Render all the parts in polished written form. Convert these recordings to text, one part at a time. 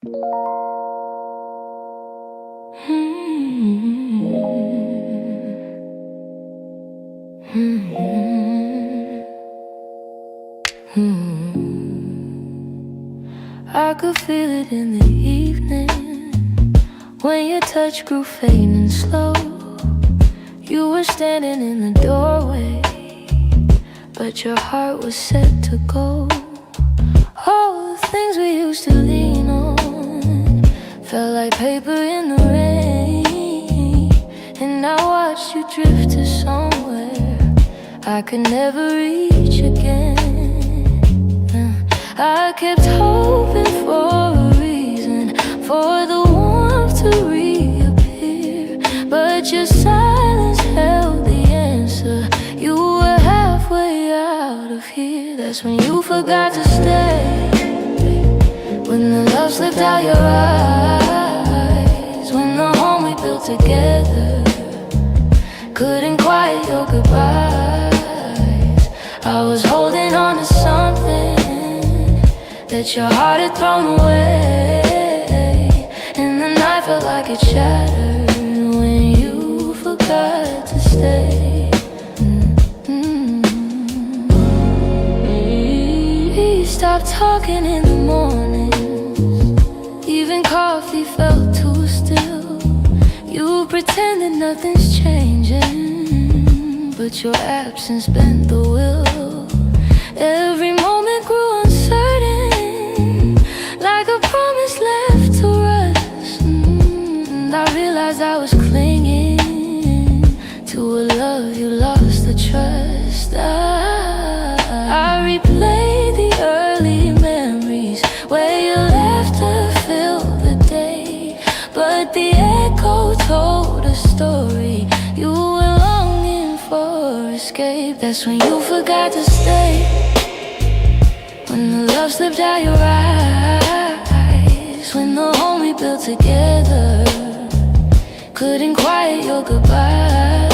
I could feel it in the evening when your touch grew faint and slow. You were standing in the doorway, but your heart was set to go. All the things we used to lean on felt like paper in the rain, and I watched you drift to somewhere I could never reach again. I kept hoping for a reason for the warmth to reappear, but your silence held the answer. You were halfway out of here. That's when you forgot to stay, when the love slipped out your eyes, when the home we built together couldn't quiet your goodbyes. I was holding on to something that your heart had thrown away, and the night felt like it shattered when you forgot to stay. We stopped talking in the mornings, even coffee felt too still. You pretended nothing's changing, but your absence bent the will. Every moment grew uncertain, like a promise left to rust. And I realized I was clinging to a love you lost the trust. I replayed the early memories where your laughter filled the day, but the echo told a story. You were longing for escape. That's when you forgot to stay, when the love slipped out your eyes, when the home we built together couldn't quiet your goodbyes.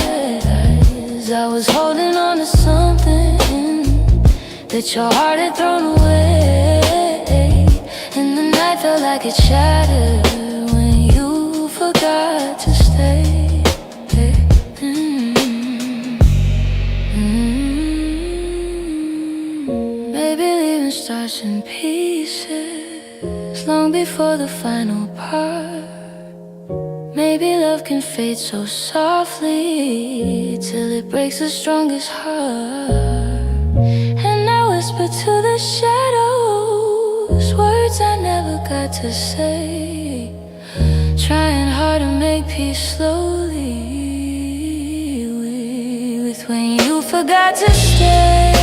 I was holding on to something that your heart had thrown away, and the night felt like it shattered when you forgot to stay. Starts in pieces long before the final part. Maybe love can fade so softly till it breaks the strongest heart. And I whisper to the shadows words I never got to say, trying hard to make peace slowly with when you forgot to stay.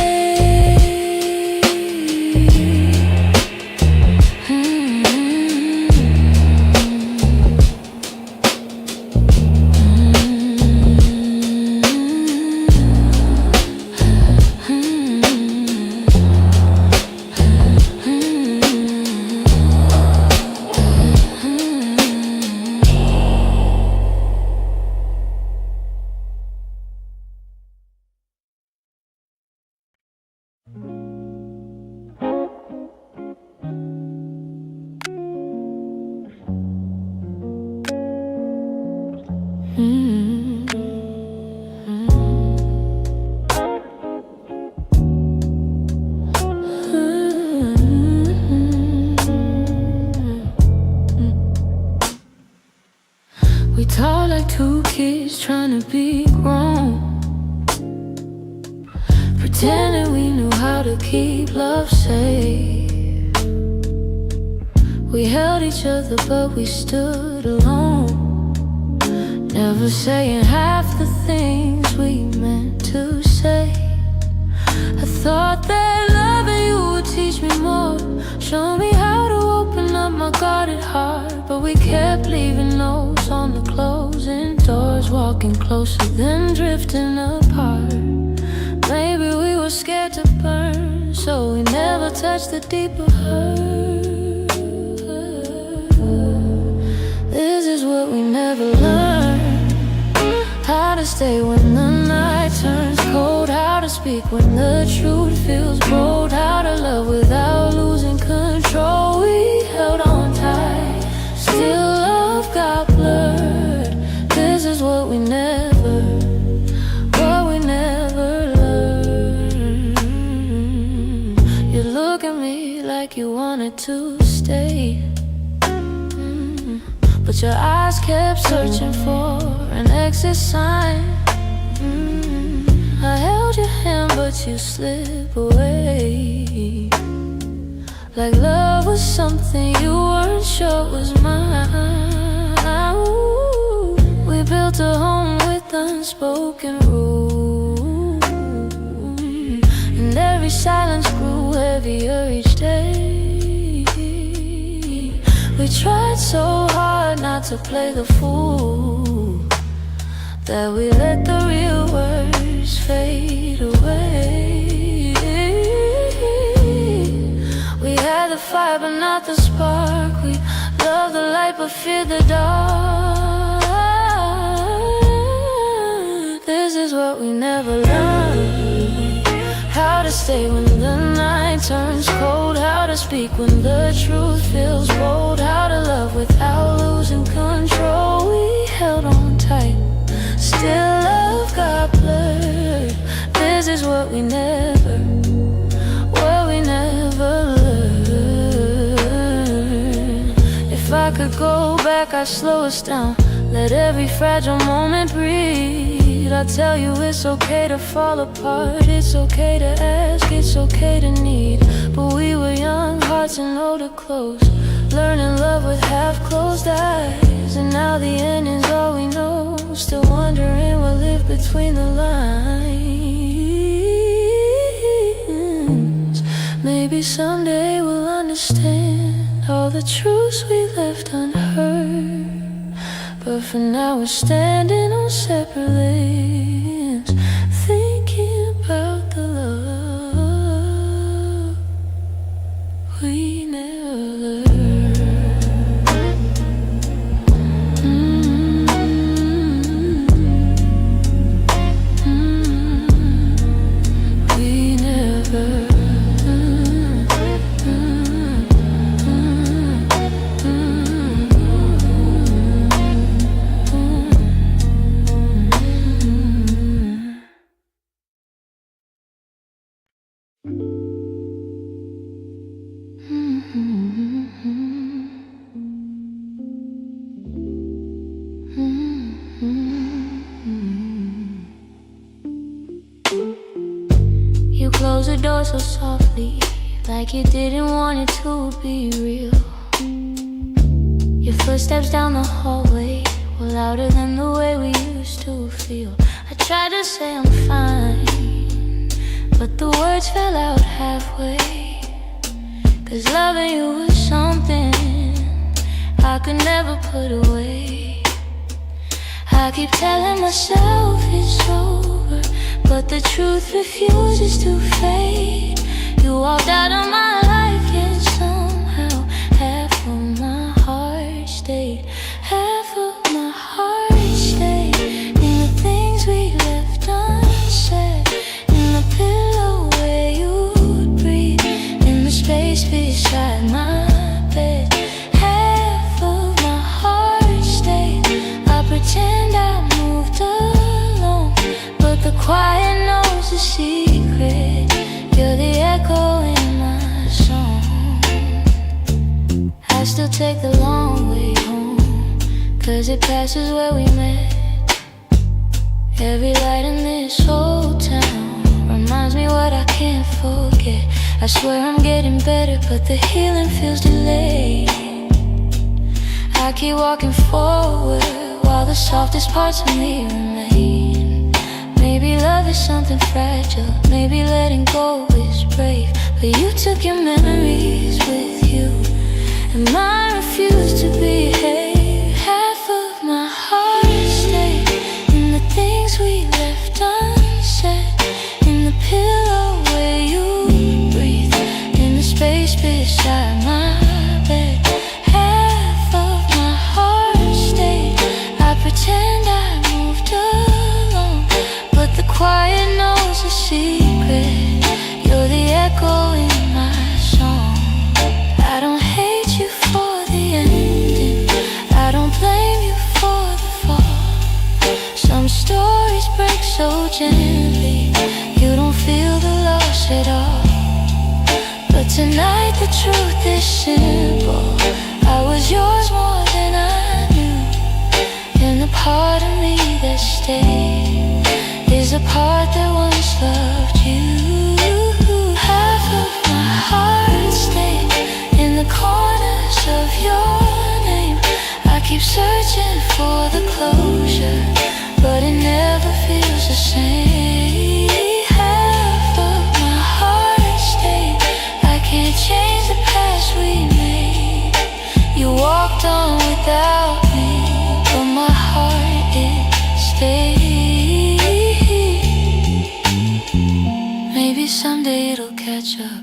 We talk like two kids trying to be grown, pretending we knew how to keep love safe. We held each other but we stood alone, never saying half the things we meant to say. I thought that loving you would teach me more, show me how to open up my guarded heart, but we kept leaving notes on the closing doors, walking closer then drifting apart. Maybe we were scared to burn, so we never touched the deeper hurt. This is what we never learned, how to stay when the night turns cold, how to speak when the truth feels bold, how to love without losing control. We held on tight, wanted to stay. But your eyes kept searching for an exit sign. I held your hand but you slip away, like love was something you weren't sure was mine. Ooh, we built a home with unspoken rules, and every silence grew heavier each day. We tried so hard not to play the fool, that we let the real words fade away. We had the fire but not the spark. We loved the light but feared the dark. This is what we never learned: how to stay when the night turns cold, how to speak when the truth feels bold, how to love without losing control. We held on tight, still love got blurred. This is what we never learned. If I could go back, I'd slow us down, let every fragile moment breathe. I'd tell you it's okay to fall apart, it's okay to ask, it's okay to need. But we were young hearts and older clothes, learning love with half-closed eyes. And now the ending's all we know, still wondering what lived between the lines. Maybe someday we'll understand all the truths we left unheard, but for now we're standing on separate lanes, thinking about the love we never learned. We never. You closed the door so softly, like you didn't want it to be real. Your footsteps down the hallway were louder than the way we used to feel. I tried to say I'm fine, but the words fell out halfway. 'Cause loving you was something I could never put away. I keep telling myself it's over, but the truth refuses to fade. You walked out of my life, yet somehow half of my heart stayed. Half of my heart stayed in the things we left unsaid, in the pillow where you'd breathe, in the space beside my bed. Half of my heart stayed. I pretend I moved alone, but the quiet knows the secret. You're the echo in my song. I still take the long way home, 'cause it passes where we met. Every light in this whole town reminds me what I can't forget. I swear I'm getting better, but the healing feels delayed. I keep walking forward while the softest parts of me remain. Maybe love is something fragile, maybe letting go is brave, but you took your memories with you, and mine refused to behave. Half of my heart stayed in the things we left unsaid, in the pillow where you breathe, in the space beside my bed. Half of my heart stayed. I pretend I moved alone, but the quiet knows the secret. You're the echo in my song. I don't hate you for walked on without me, but my heart it stayed. Maybe someday it'll catch up,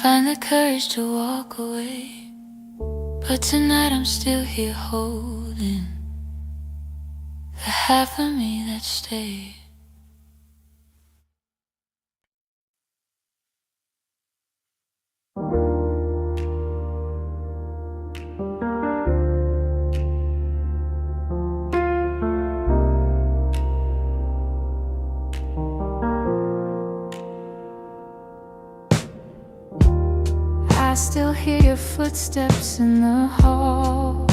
find the courage to walk away. But tonight I'm still here holding the half of me that stayed. I still hear your footsteps in the hall,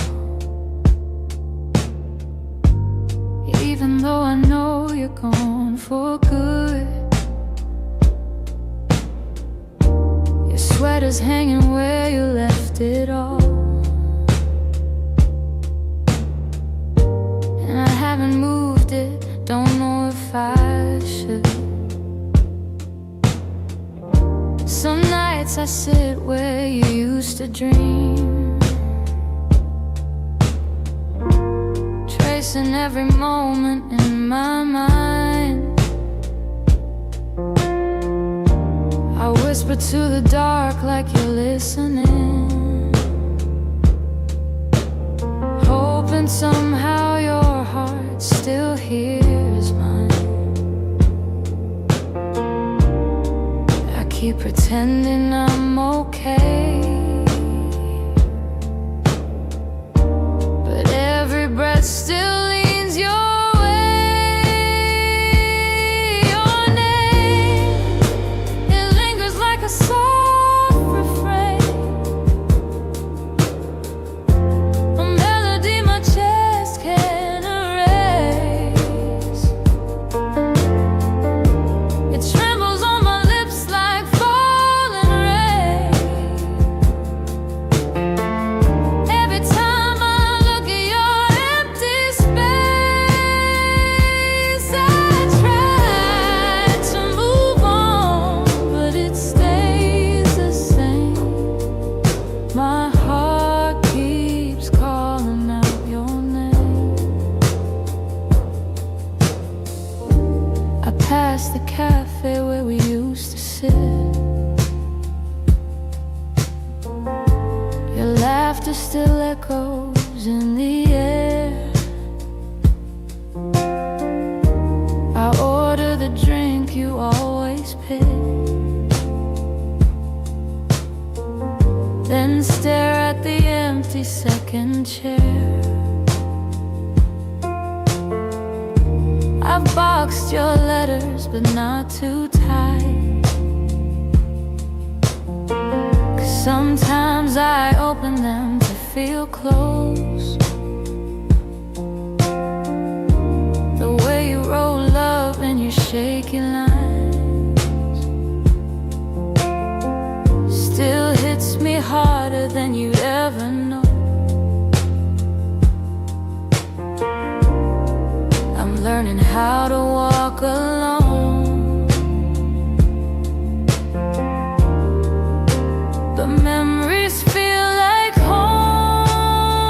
even though I know you're gone for good. Your sweater's hanging where you left it all, and I haven't moved it, don't know if I should. Some nights I sit where you used to dream, tracing every moment in my mind. I whisper to the dark like you're listening, hoping somehow your heart still hears mine. Keep pretending I'm okay, but every breath still leans your way. Your name, it lingers like a soft refrain, a melody my chest can't erase. It trembles on my lips like falling rain. Every time I look at your empty space, I try to move on, but it stays the same. My heart keeps calling out your name. I pass the cafe where we used to sit. Your laughter still echoes in the air. I order the drink you always pick, then stare at the empty second chair. I've boxed your letters, but not too tight, 'cause sometimes I open them to feel close. The way you roll love in your shaky lines still hits me harder than you'd ever know. I'm learning how to walk alone, the memories feel like home.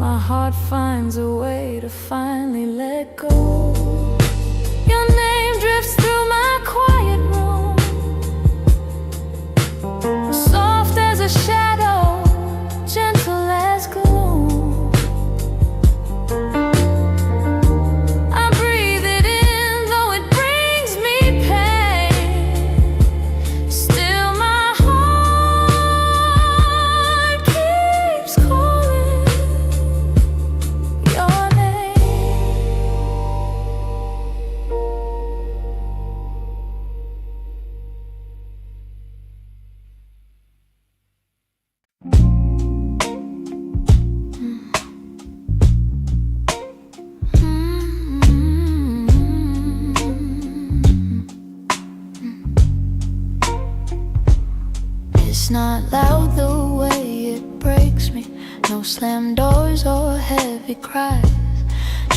my heart finds a way to finally let go. Your name drifts through my quiet room, soft as a shadow, gentle as gloom. I breathe it in, though it brings me pain. Still my heart keeps calling your It's not loud the way it breaks me, no slam doors or heavy cries,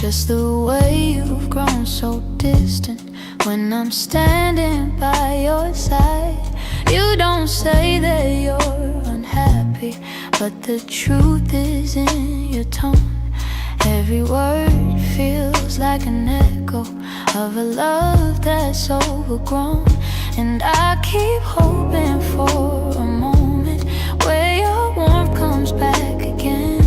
just the way you've grown so distant when I'm standing by your side. You don't say that you're unhappy, but the truth is in your tone. Every word feels like an echo of a love that's overgrown. And I keep hoping for a moment where your warmth comes back again,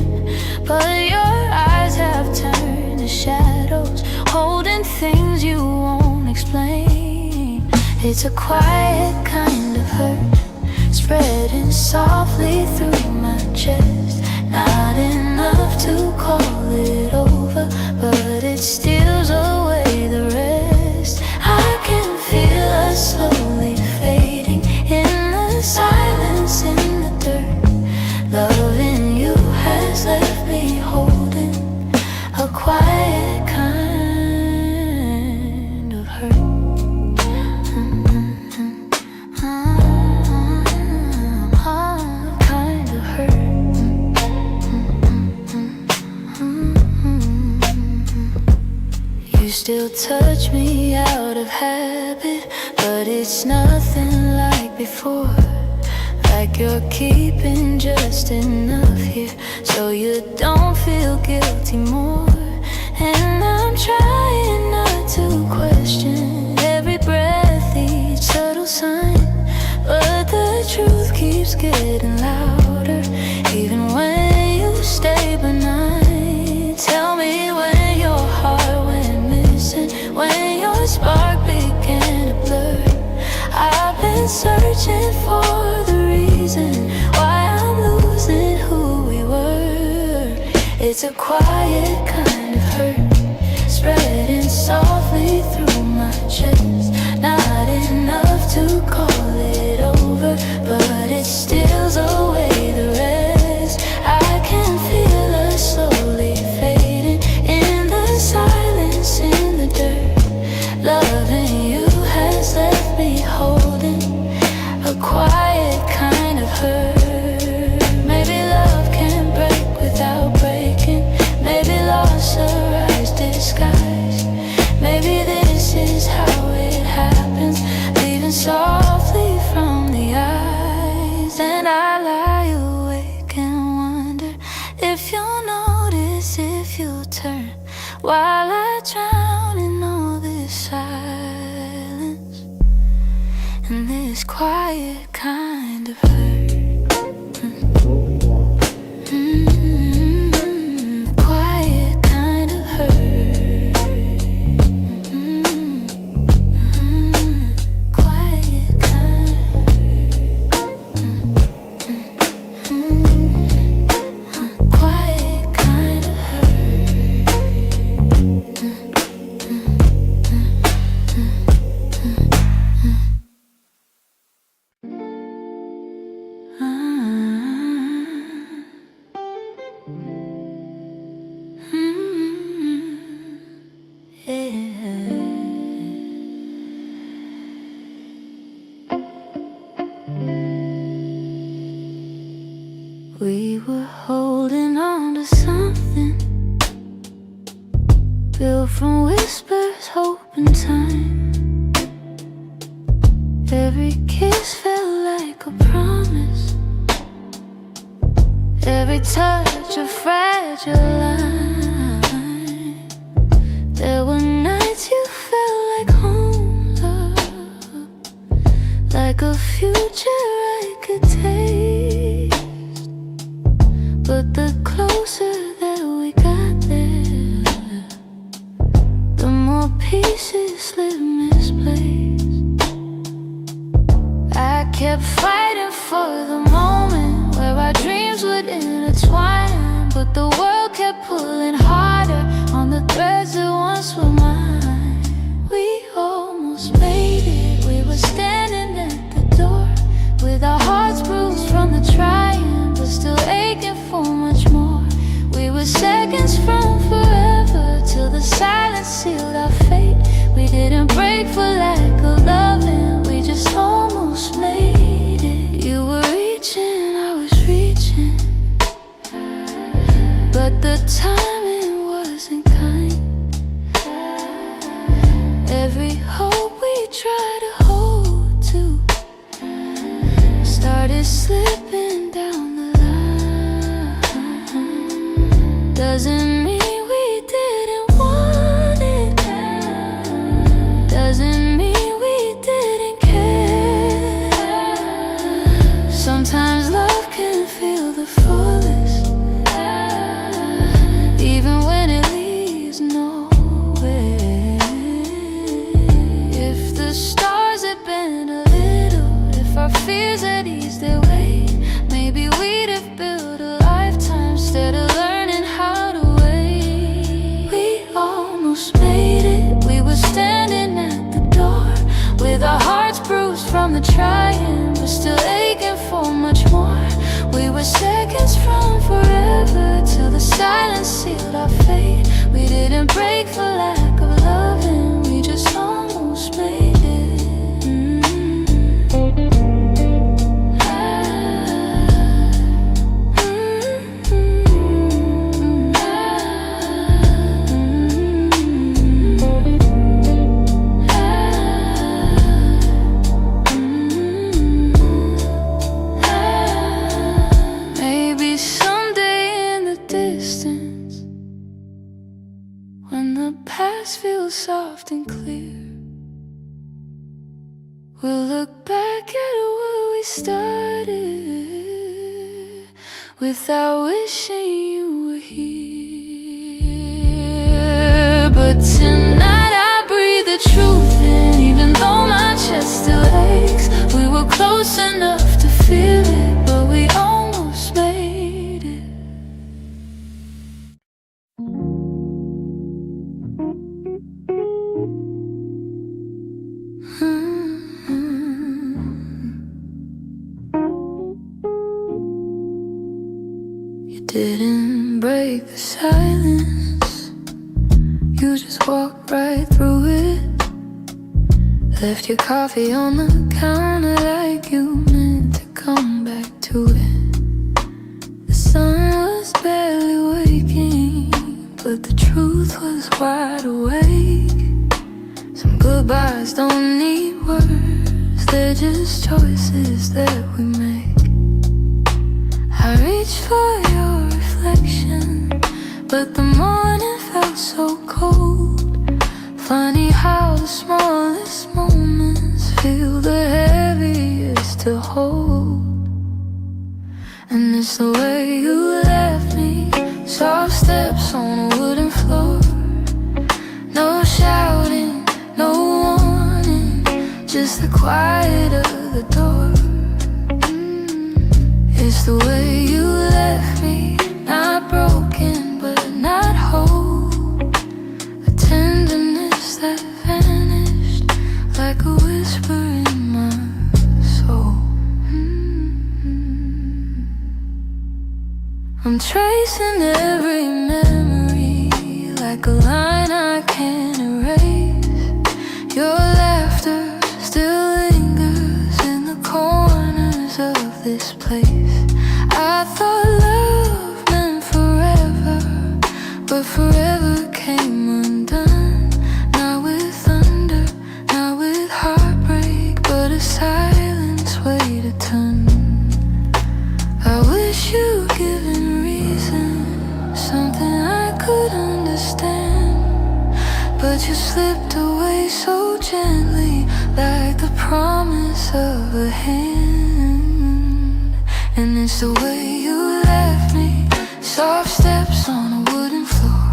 but your eyes have turned to shadows, holding things you won't explain. It's a quiet kind of hurt, spreading softly through my chest. Not enough to call it over, but it steals away the rest. I can feel us slowly fading in the silence, in the dirt. Loving you has left me holding a quiet kind of hurt. Kind of hurt. You still touch me out of habit, but it's nothing like before. Like you're keeping just enough here so you don't feel guilty more. And I'm trying not to question every breath, each subtle sign, but the truth keeps getting louder, even when you stay benign. Tell me when your heart went missing, when your spark began to blur. I've been searching for the reason why I'm losing who we were. It's a quiet kind of hurt, spreading softly through my chest. Not enough to call it over, but it steals away the rest. I can feel us slowly fading in the silence, in the dirt. Loving you has left me holding a quiet kind of hurt. Maybe love can break without breaking. Maybe loss arrives disguised. Maybe this is how it happens, leaving softly from the eyes. And I lie awake and wonder if you'll notice, if you'll turn, while I drown in all this silence and this quiet kind of hurt. Quiet kind of hurt. Quiet kind of hurt. Quiet kind of We were holding on to something built from whispers, hope and time. Every kiss felt like a promise, every touch a fragile inside your line. There were nights you felt like home, love, like a future I could taste. But the closer that we got there, the more pieces slip misplaced. I kept fighting for the moment where our dreams would intertwine, but the world kept pulling harder on the threads that once were mine. We almost made it. We were standing at the door with our hearts bruised from the trying, but still aching for much more. We were seconds from forever till the silence sealed our fate. We didn't break for lack of loving, we just almost made it. You were reaching, I was reaching, but the timing wasn't kind. Every hope we tried to hold to started slipping down the line. Doesn't mean we didn't want it, doesn't mean we didn't care. Sometimes love can feel the fullest, even when it leaves nowhere. If the stars had been a little, if our fears had eased their weight, maybe we'd have built a lifetime instead of learning how to wait. We almost made it. We were standing at the door with our hearts bruised from the trying, but still aching for much more. We were seconds from forever till the silence sealed our fate. We didn't break for lack of loving, we just almost made it. Maybe someday in the distance, when the past feels soft and clear, we'll look back at where we started without wishing you were here. But tonight I breathe the truth in, even though my chest still aches. We were close enough to feel it, but we almost made it. You didn't break the silence, you just walked right through it. Left your coffee on the counter like you meant to come back to it. The sun was barely waking, but the truth was wide awake. Some goodbyes don't need words, they're just choices that we make. I reached for your reflection, but the morning felt so cold. Funny how the smallest moments feel the heaviest to hold. And it's the way you left me, soft steps on a wooden floor. No shouting, no warning, just the quiet of the door. It's the way you left me, not broken but not whole. A tenderness that vanished like a whisper in my soul. I'm tracing every memory like a line I can't erase. Your laughter still lingers in the corners of this place. I thought love meant forever, but forever came undone. Not with thunder, not with heartbreak, but a silence weighed a ton. I wish you'd given reason, something could understand, but you slipped away so gently, like the promise of a hand. And it's the way you left me, soft steps on a wooden floor.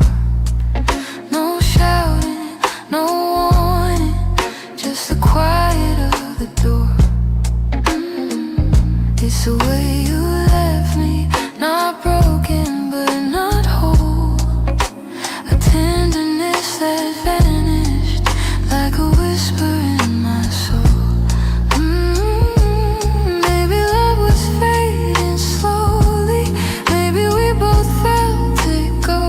No shouting, no warning, just the quiet of the door. It's the way you left me, not broken but not whole. A tenderness that vanished like a whisper in my soul. Maybe love was fading slowly, maybe we both felt it go,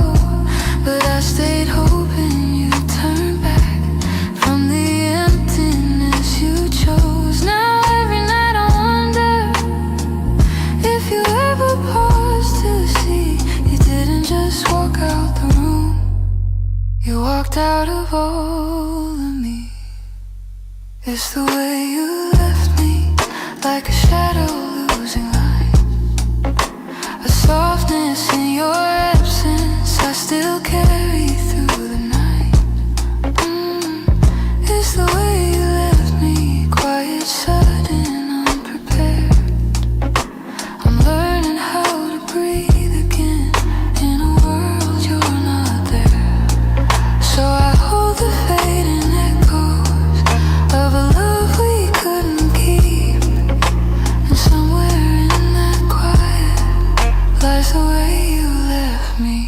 but I stayed hoping you'd turn back from the emptiness you chose. Now every night I wonder if you ever paused to see you didn't just walk out the room, you walked out of all of me. It's the way you left me, like a shadow losing light, a softness in your absence I still carry through the night. It's the way you left me, quiet, sudden, unprepared. I'm learning how to breathe again in a world you're not there. So I hold the fading echoes of a love we couldn't keep, and somewhere in that quiet lies the way you left me.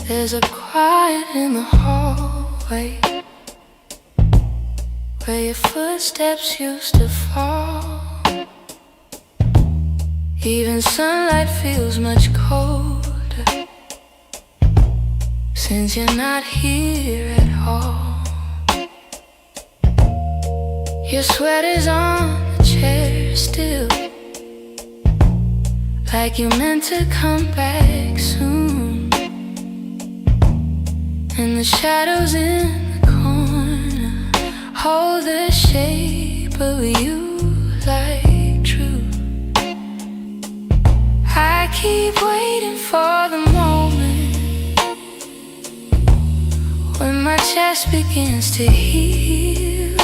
There's a quiet in the hallway where your footsteps used to fall. Even sunlight feels much colder since you're not here at all. Your sweater's on the chair still, like you meant to come back soon. And the shadows in the corner hold the shape of you like truth. I keep waiting for the moment when my chest begins to heal,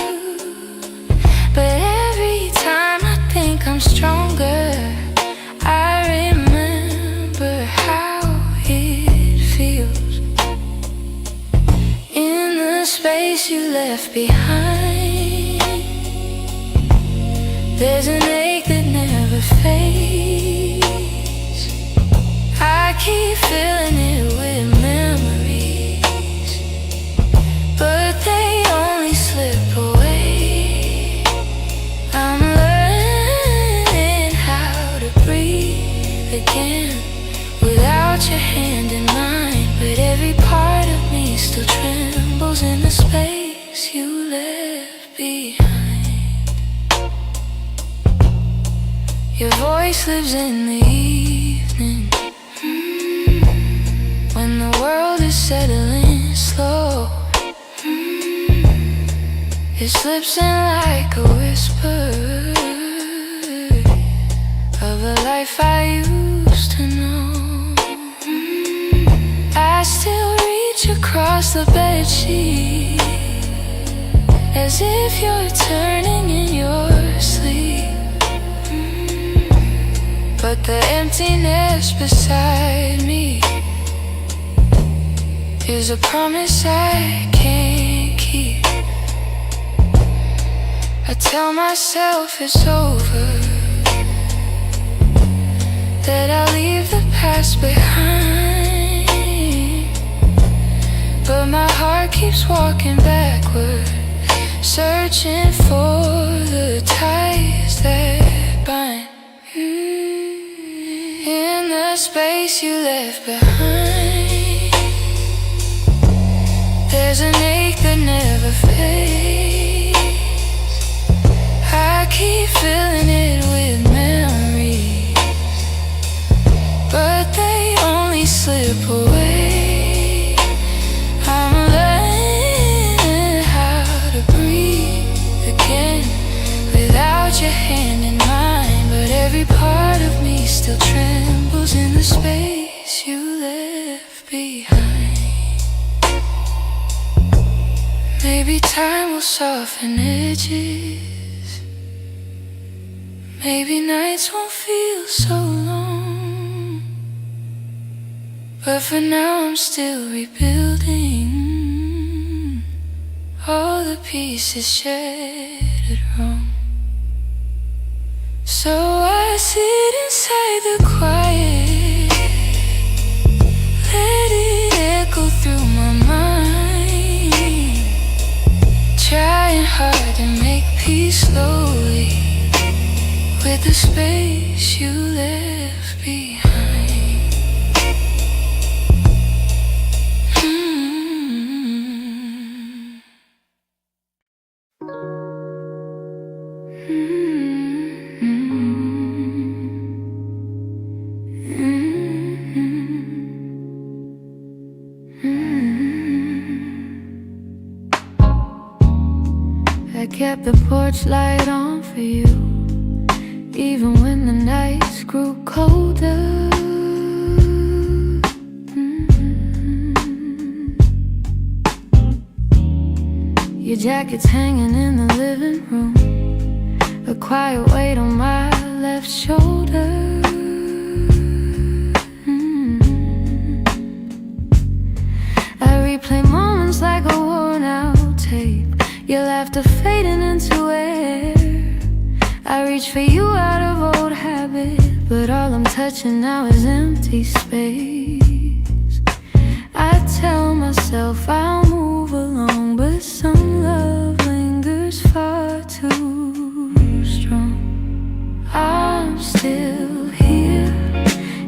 but every time I think I'm stronger, I remember how it feels. In the space you left behind, there's an ache that never fades. I keep filling it with memories, but they only slip away. I'm learning how to breathe again without your hand in mine, but every part of me still trembles in the space you left behind. Your voice lives in the evening, when the world is settling slow. It slips in like a whisper of a life I used to know. I still reach across the bedsheet as if you're turning in your sleep, but the emptiness beside me is a promise I can't keep. I tell myself it's over, that I'll leave the past behind, but my heart keeps walking backward, searching for the ties that bind. In the space you left behind, there's an ache that never fades. I keep filling it with still trembles in the space you left behind. Maybe time will soften edges. Maybe nights won't feel so long. But for now I'm still rebuilding all the pieces shattered wrong. So I sit inside the quiet, let it echo through my mind, trying hard to make peace slowly with the space you left behind. I kept the porch light on for you, even when the nights grew colder. Your jacket's hanging in the living room, a quiet weight on my left shoulder. I replay moments like a worn out tape, your laughter fading into air. I reach for you out of old habit, but all I'm touching now is empty space. I tell myself I'll move along, but some love lingers far too strong. I'm still here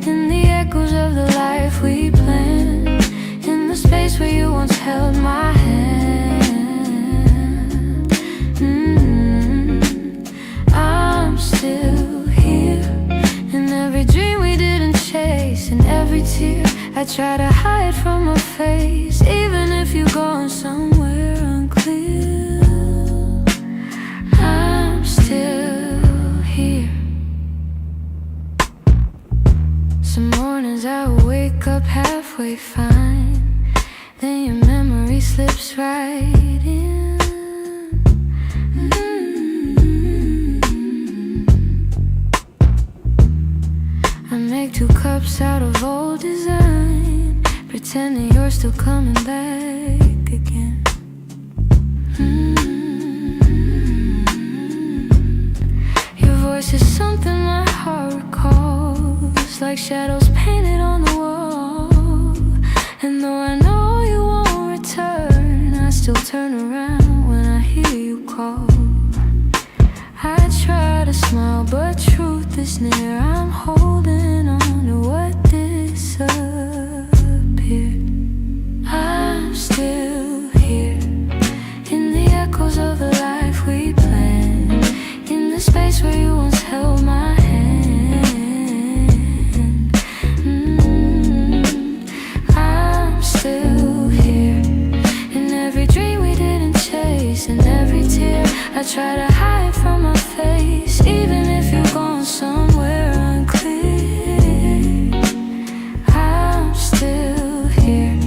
in the echoes of the life we planned, in the space where you once held my hand. I'm still here in every dream we didn't chase, in every tear I try to hide from my face, even if you're going somewhere unclear. I'm still here. Some mornings I wake up halfway fine, then your memory slips right in. I make 2 cups out of old design, pretending you're still coming back again. Your voice is something my heart recalls, like shadows painted on the wall. And though I know you won't return, I still turn around when I hear you call. I try to smile, but truth is near. I'm holding on to what disappeared. I'm still here in the echoes of the life we planned, in the space where you once held my hand. I'm still here in every dream we didn't chase, in every tear I try to hide from my face, even if you're gone somewhere unclear. I'm still here.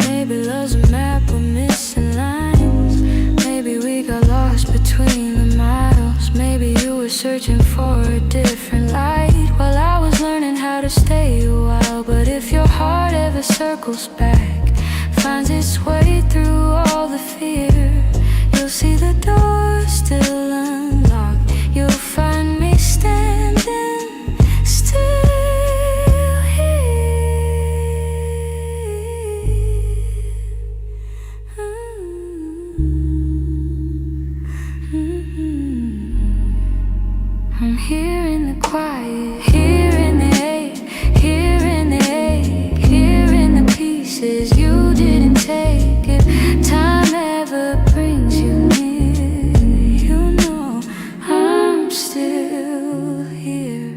Maybe love's a map with missing lines, maybe we got lost between the miles, maybe you were searching for a different light while I was learning how to stay a while. But if your heart ever circles back, finds its way through all the fear, you'll see the door still unlocked. You'll find me standing still here. I'm here in the quiet, here in the ache, here in the ache, here in the pieces you didn't take. If time ever brings you near, you know I'm still here.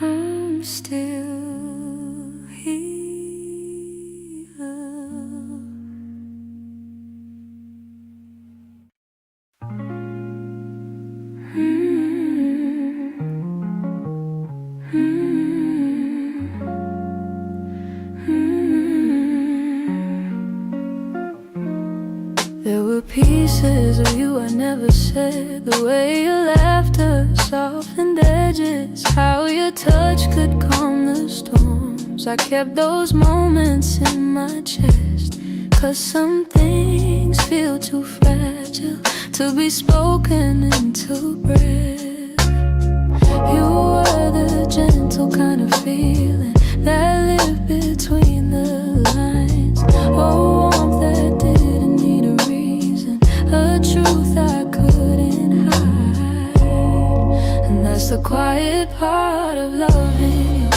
I'm still here. I never said. The way your laughter softened edges, how your touch could calm the storms. I kept those moments in my chest, 'cause some things feel too fragile to be spoken into breath. You were the gentle kind of feeling that lived between the lines. Oh, warmth that didn't need a reason, a truth I couldn't hide. And that's the quiet part of loving you,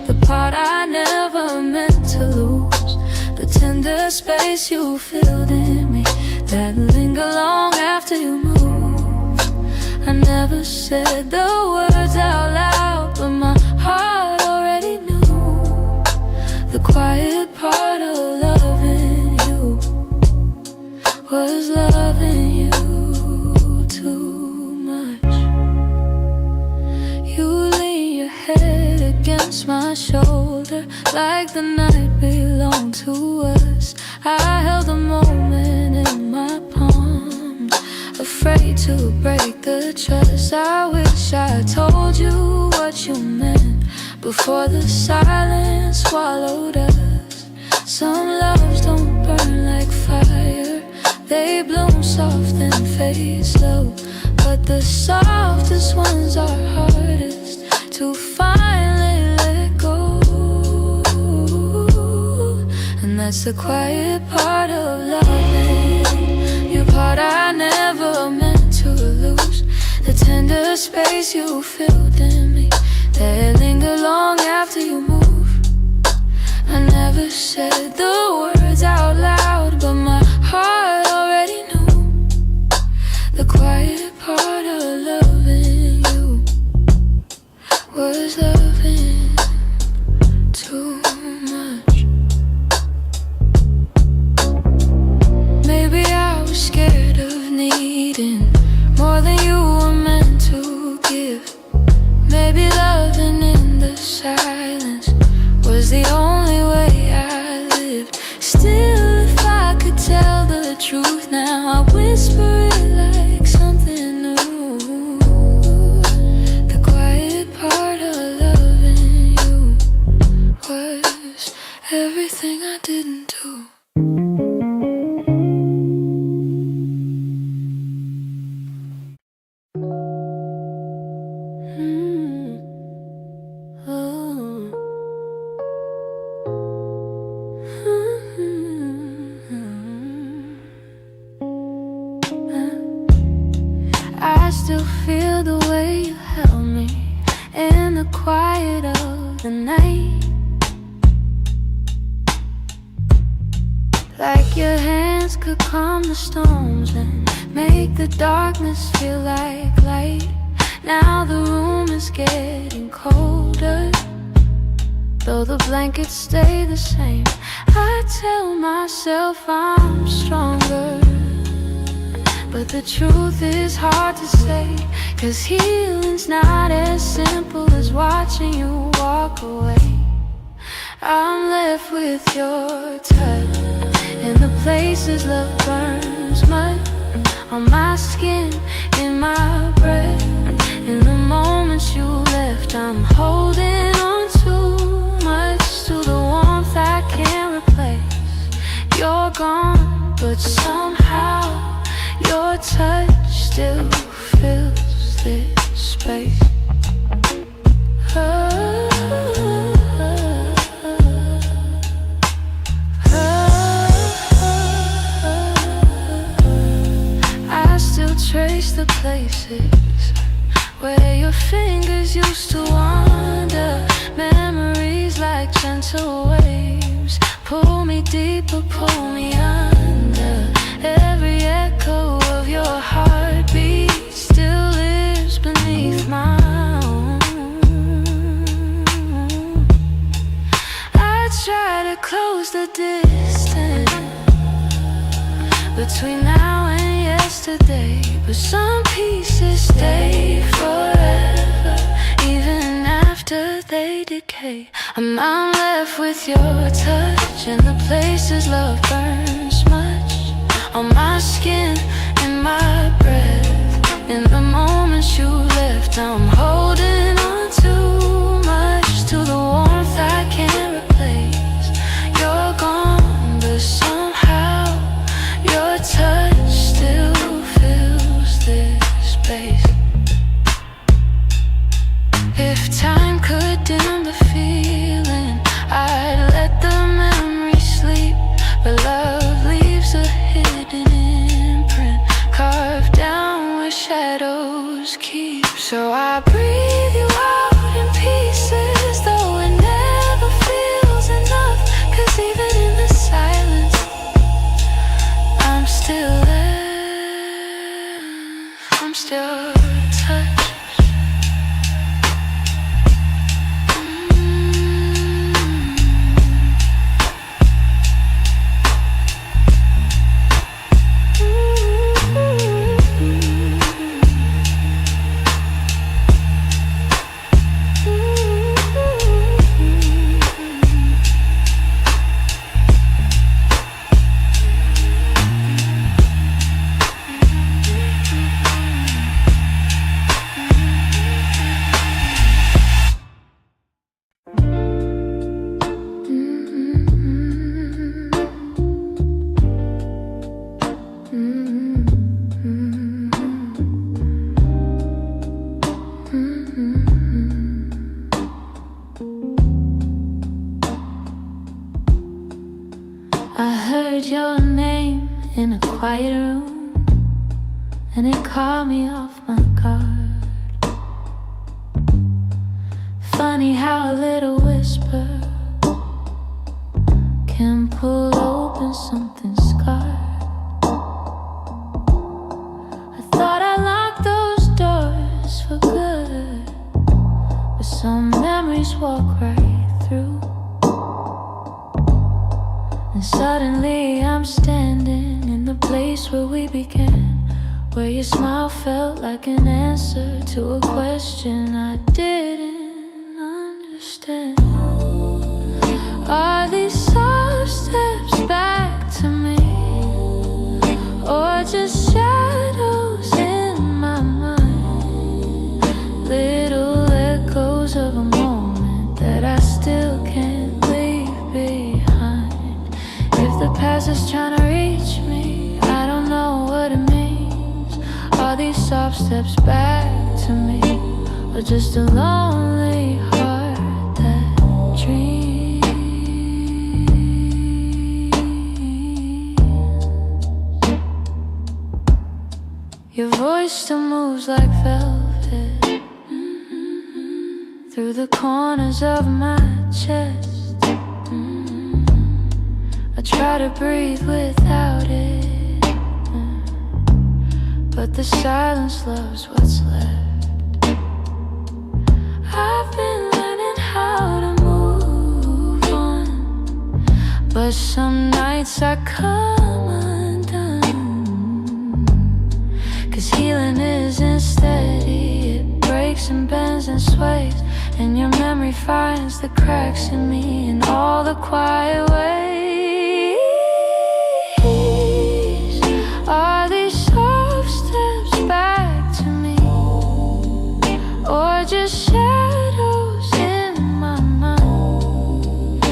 the part I never meant to lose. The tender space you filled in me, that linger long after you move. I never said the words out loud, but my heart already knew. The quiet part of loving you was loving you too much. You lean your head against my shoulder like the night belonged to us. I held the moment in my palms, afraid to break the trust. I wish I told you what you meant before the silence swallowed us. Some loves don't burn like fire, they bloom soft and fade slow. But the softest ones are hardest to finally let go. And that's the quiet part of loving, your part I never meant to lose. The tender space you filled in me, that linger long after you move. I never said the words out loud, but my heart already knew. The quiet part of loving you was loving too much. Maybe I was scared of needing more than you were meant to give. Maybe loving in the silence was the only way I lived. Still, if I could tell the truth now, I'd whisper it like something new. The quiet part of loving you was everything I didn't do. I still feel the way you held me in the quiet of the night, like your hands could calm the storms and make the darkness feel like light. Now the room is getting colder, though the blankets stay the same. I tell myself I'm stronger, but the truth is hard to say, 'cause healing's not as simple as watching you walk away. I'm left with your touch in the places love burns mud, on my skin, in my breath. In the moments you left, I'm holding on too much to the warmth I can't replace. You're gone, but somehow your touch still fills this space. I still trace the places where your fingers used to wander. Memories like gentle waves pull me deeper, pull me under. Every echo of your heartbeat still lives beneath my own. I try to close the distance between now and yesterday, but some pieces stay forever, even after they decay. I'm left with your touch in the places love burns much, on my skin, in my breath. Now I'm holding on too much to the warmth I can't replace. You're gone, but somehow your touch still fills this space. If time could dim the feeling, I'd let the memory sleep. But love leaves a hidden imprint, carved down where shadows keep. So I breathe you out in pieces, though it never feels enough. 'Cause even in the silence, I'm still there. I'm still touched. I heard your name in a quiet room, and it caught me off my guard. Funny how a little whisper can pull open something scarred. I thought I locked those doors for good, but some memories walk right through. And suddenly I'm standing in the place where we began, where your smile felt like an answer to a question I didn't understand. Are these soft steps back to me, or just shadows in my mind? Little echoes of a moment that I still can't leave behind. If the past is trying to reach me, I don't know what it means. Are these soft steps back to me, or just a lonely heart that dreams? Your voice still moves like velvet through the corners of my chest. I try to breathe without it, but the silence loves what's left. I've been learning how to move on, but some nights I come undone. 'Cause healing isn't steady, it breaks and bends and sways, and your memory finds the cracks in me in all the quiet ways. Are these soft steps back to me, or just shadows in my mind?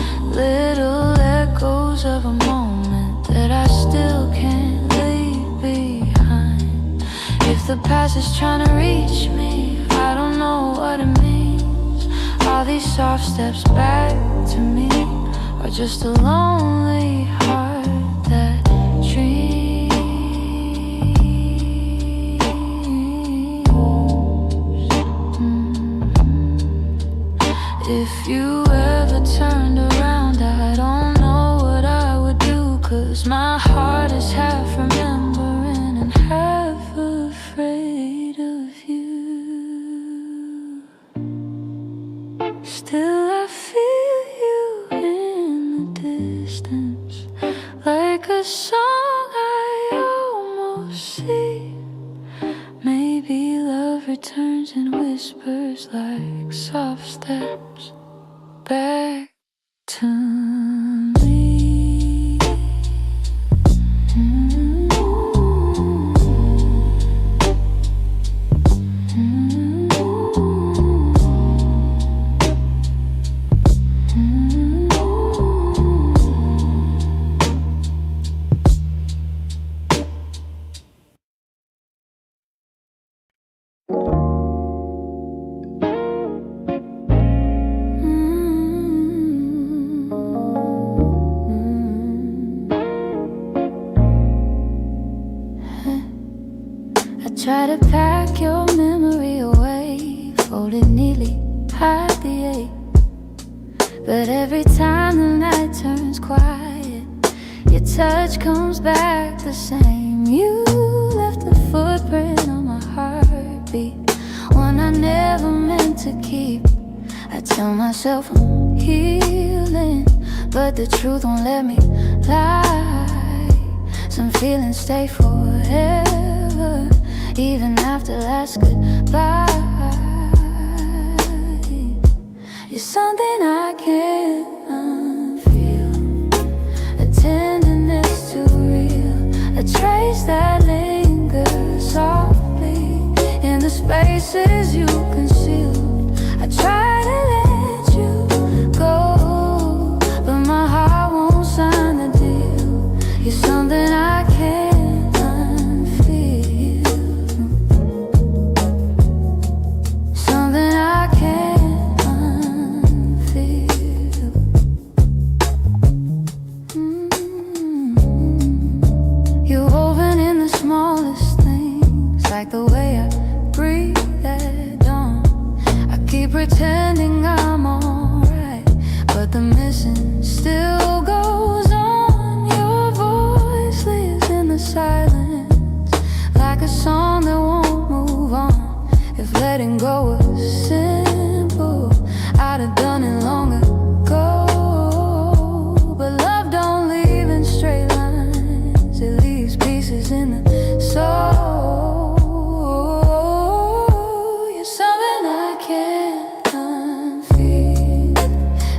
Little echoes of a moment that I still can't leave behind. If the past is trying to reach me, I don't know what it means. Are these soft steps back to me, or just a lonely heart that dreams? If you ever turned around, I don't know what I would do, 'cause my heart is half remembering and half afraid of you. Still I feel you in the distance, like a song I almost see. Maybe love returns and whispers like soft steps back to me. pack your memory away, fold it neatly, hide the ache. But every time the night turns quiet, your touch comes back the same. You left a footprint on my heartbeat, one I never meant to keep. I tell myself I'm healing, but the truth won't let me lie. Some feelings stay forever, even after last goodbye. You're something I can't unfeel, a tenderness too real, a trace that lingers softly in the spaces you concealed. I try to let you go, but my heart won't sign the deal. You're something I can't unfeel, something I can't unfeel. You're woven in the smallest things, like the way I breathe at dawn. I keep pretending I'm alright, but the missing still goes on. Your voice lives in the silence, like a song that won't move on. If letting go was simple, I'd have done it long ago. But love don't leave in straight lines, it leaves pieces in the soul. You're something I can't unfeel,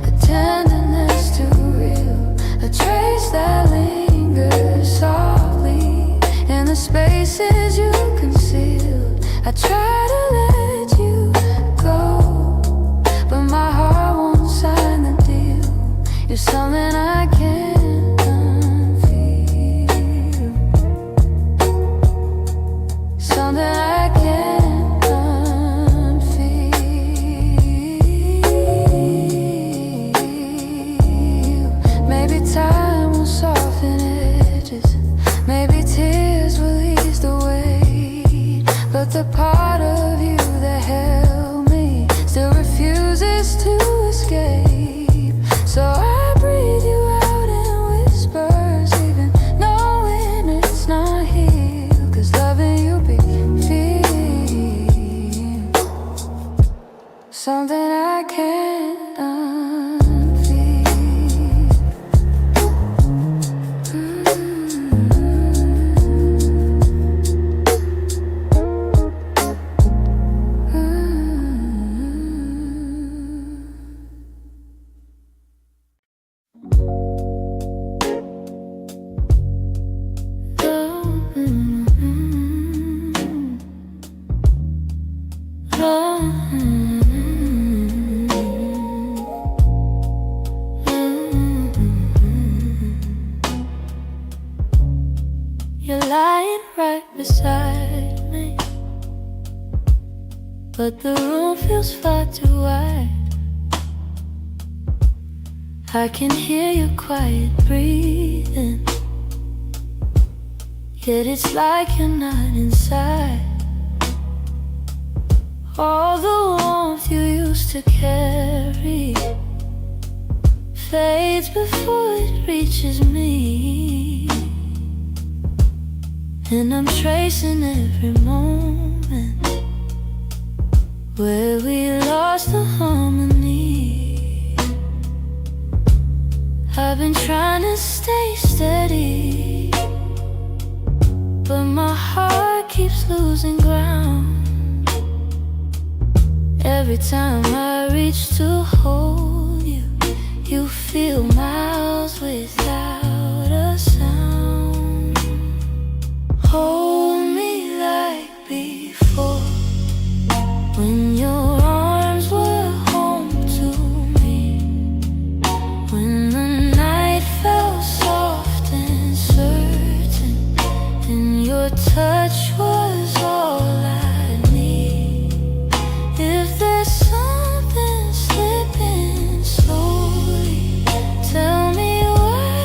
a tenderness too real, a trace that lingers softly in the spaces you concealed. I try to let you go, but my heart won't sign the deal. You're something I can't unfeel, something I can't unfeel. Maybe time will soften edges, maybe tears will ease the weight, but the part of you that held me still refuses to escape. So I breathe you out in whispers, even knowing it's not here, 'cause loving you be feel something I can't unfeel. You're lying right beside me, but the room feels far too wide. I can hear your quiet breathing, yet it's like you're not inside. All the warmth you used to carry fades before it reaches me, and I'm tracing every moment where we lost the harmony. I've been trying to stay steady, but my heart keeps losing ground. Every time I reach to hold you, you feel miles without a sound. Hold me like before, when your arms were home to me, when the night felt soft and certain, and your touch was all I need. If there's something slipping slowly, tell me why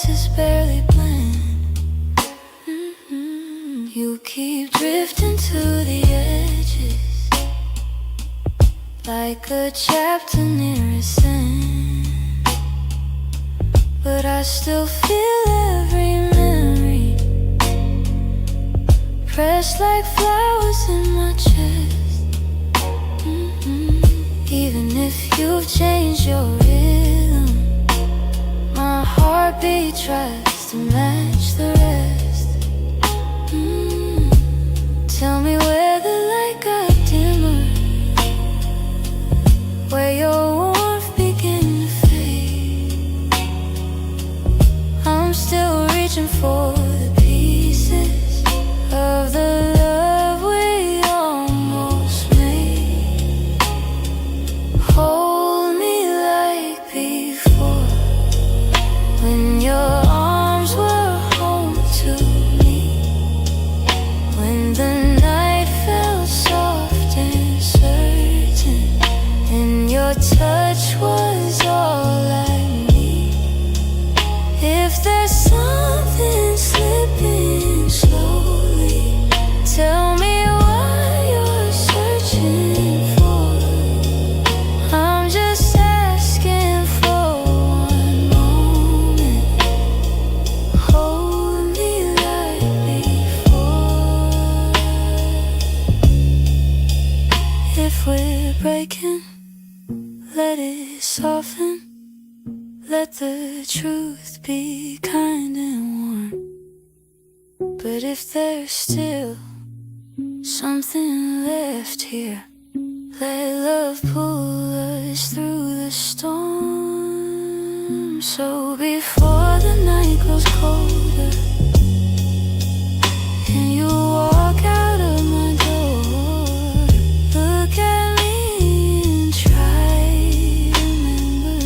this is barely planned. You keep drifting to the edges, like a chapter near a sand. But I still feel every memory, pressed like flowers in my chest. Even if you've changed your rhythm, my heartbeat tries to match the rest. Tell me where the light got dimmer, where your warmth began to fade. I'm still reaching for the pieces of the love we almost made. Hold me like before, when your arms were home to me, when the night felt soft and certain, and your touch was all I need. If there's something slipping slowly, tell me what you're searching for. I'm just asking for one moment. Hold me like before. If we're breaking, let it soften. Let the truth be kind and warm. But if there's still something left here, let love pull us through the storm. So before the night grows colder and you walk out of my door, look at me and try to remember.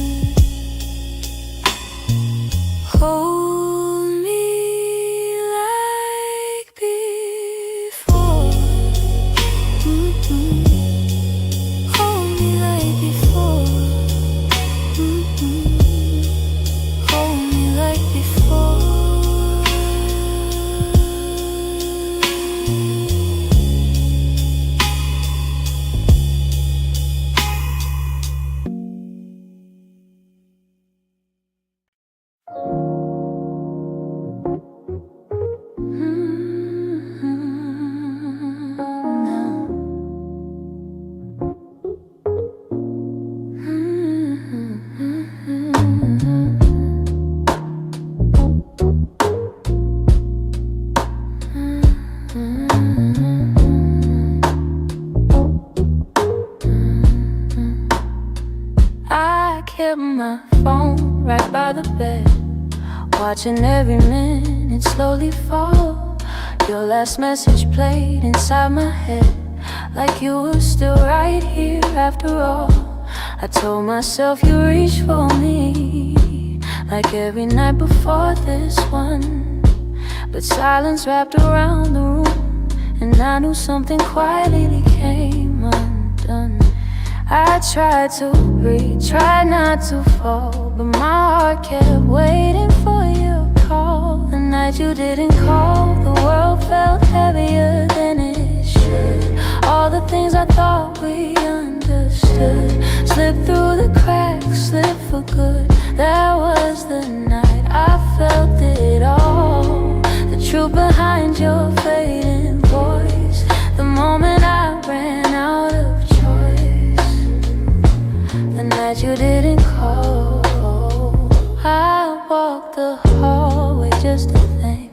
Hold me like before. Hold me like before. Hold me like before. I kept my phone right by the bed, watching every minute slowly fall. Your last message played inside my head, like you were still right here after all. I told myself you reached for me, like every night before this one. But silence wrapped around the room, and I knew something quietly came undone. I tried to breathe, tried not to fall, but my heart kept waiting for your call. The night you didn't call, the world felt heavier than it should. All the things I thought we understood slipped through the cracks, slipped for good. That was the night I felt it all, the truth behind your fading voice. The moment I ran out of the night you didn't call, I walked the hallway just to think,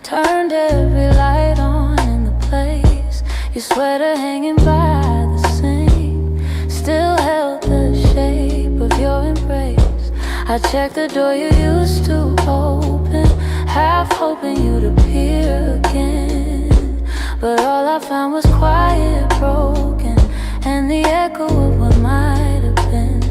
turned every light on in the place. Your sweater hanging by the sink still held the shape of your embrace. I checked the door you used to open, half hoping you'd appear again. But all I found was quiet, broken, and the echo of what might have been.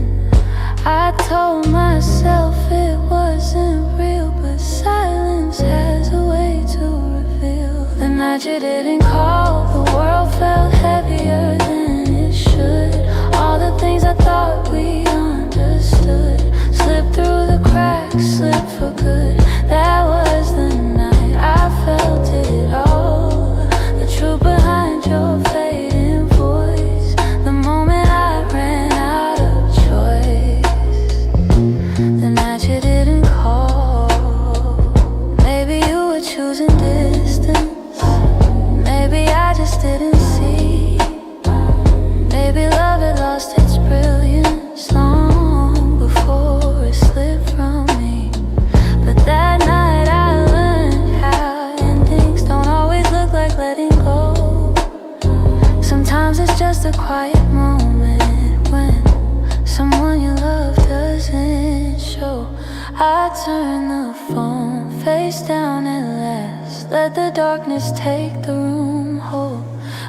I told myself it wasn't real, but silence has a way to reveal. The night you didn't call, the world felt heavier than it should. All the things I thought we understood slipped through the cracks, slipped for good. just a quiet moment when someone you love doesn't show. I turn the phone face down at last, let the darkness take the room whole.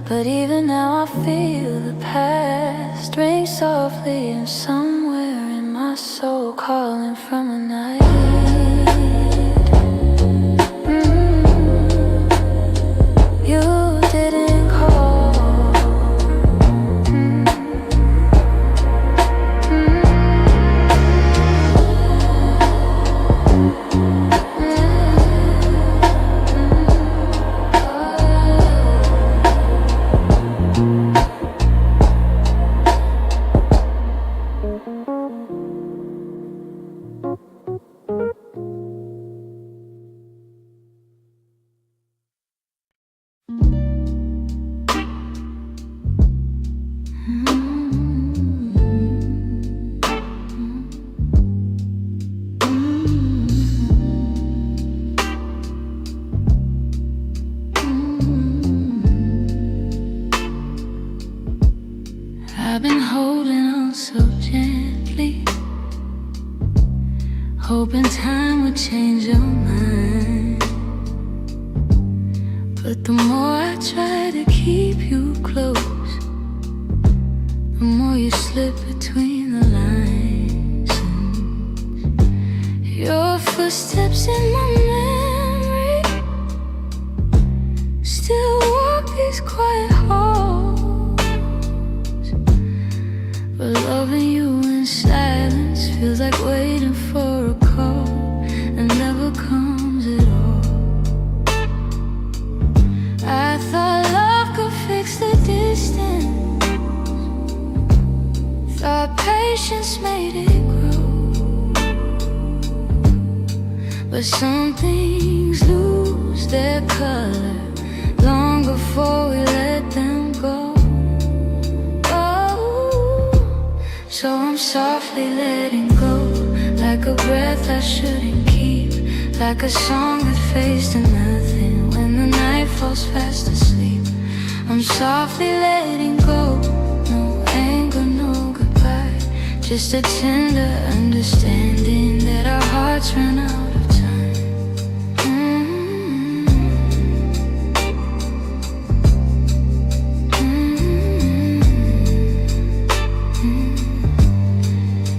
But even now I feel the past ring softly, and somewhere in my soul calling from a night. You didn't call. I've been holding on so gently, hoping time would change your mind. But the more I try to keep you close, the more you slip between the lines. And your footsteps in my memory still walk these quiet halls. But loving you in silence feels like waiting for a call that never comes at all. I thought love could fix the distance, thought patience made it grow. But some things lose their color long before we let them go. So I'm softly letting go, like a breath I shouldn't keep, like a song that fades to nothing when the night falls fast asleep. I'm softly letting go, no anger, no goodbye, just a tender understanding that our hearts ran out of time.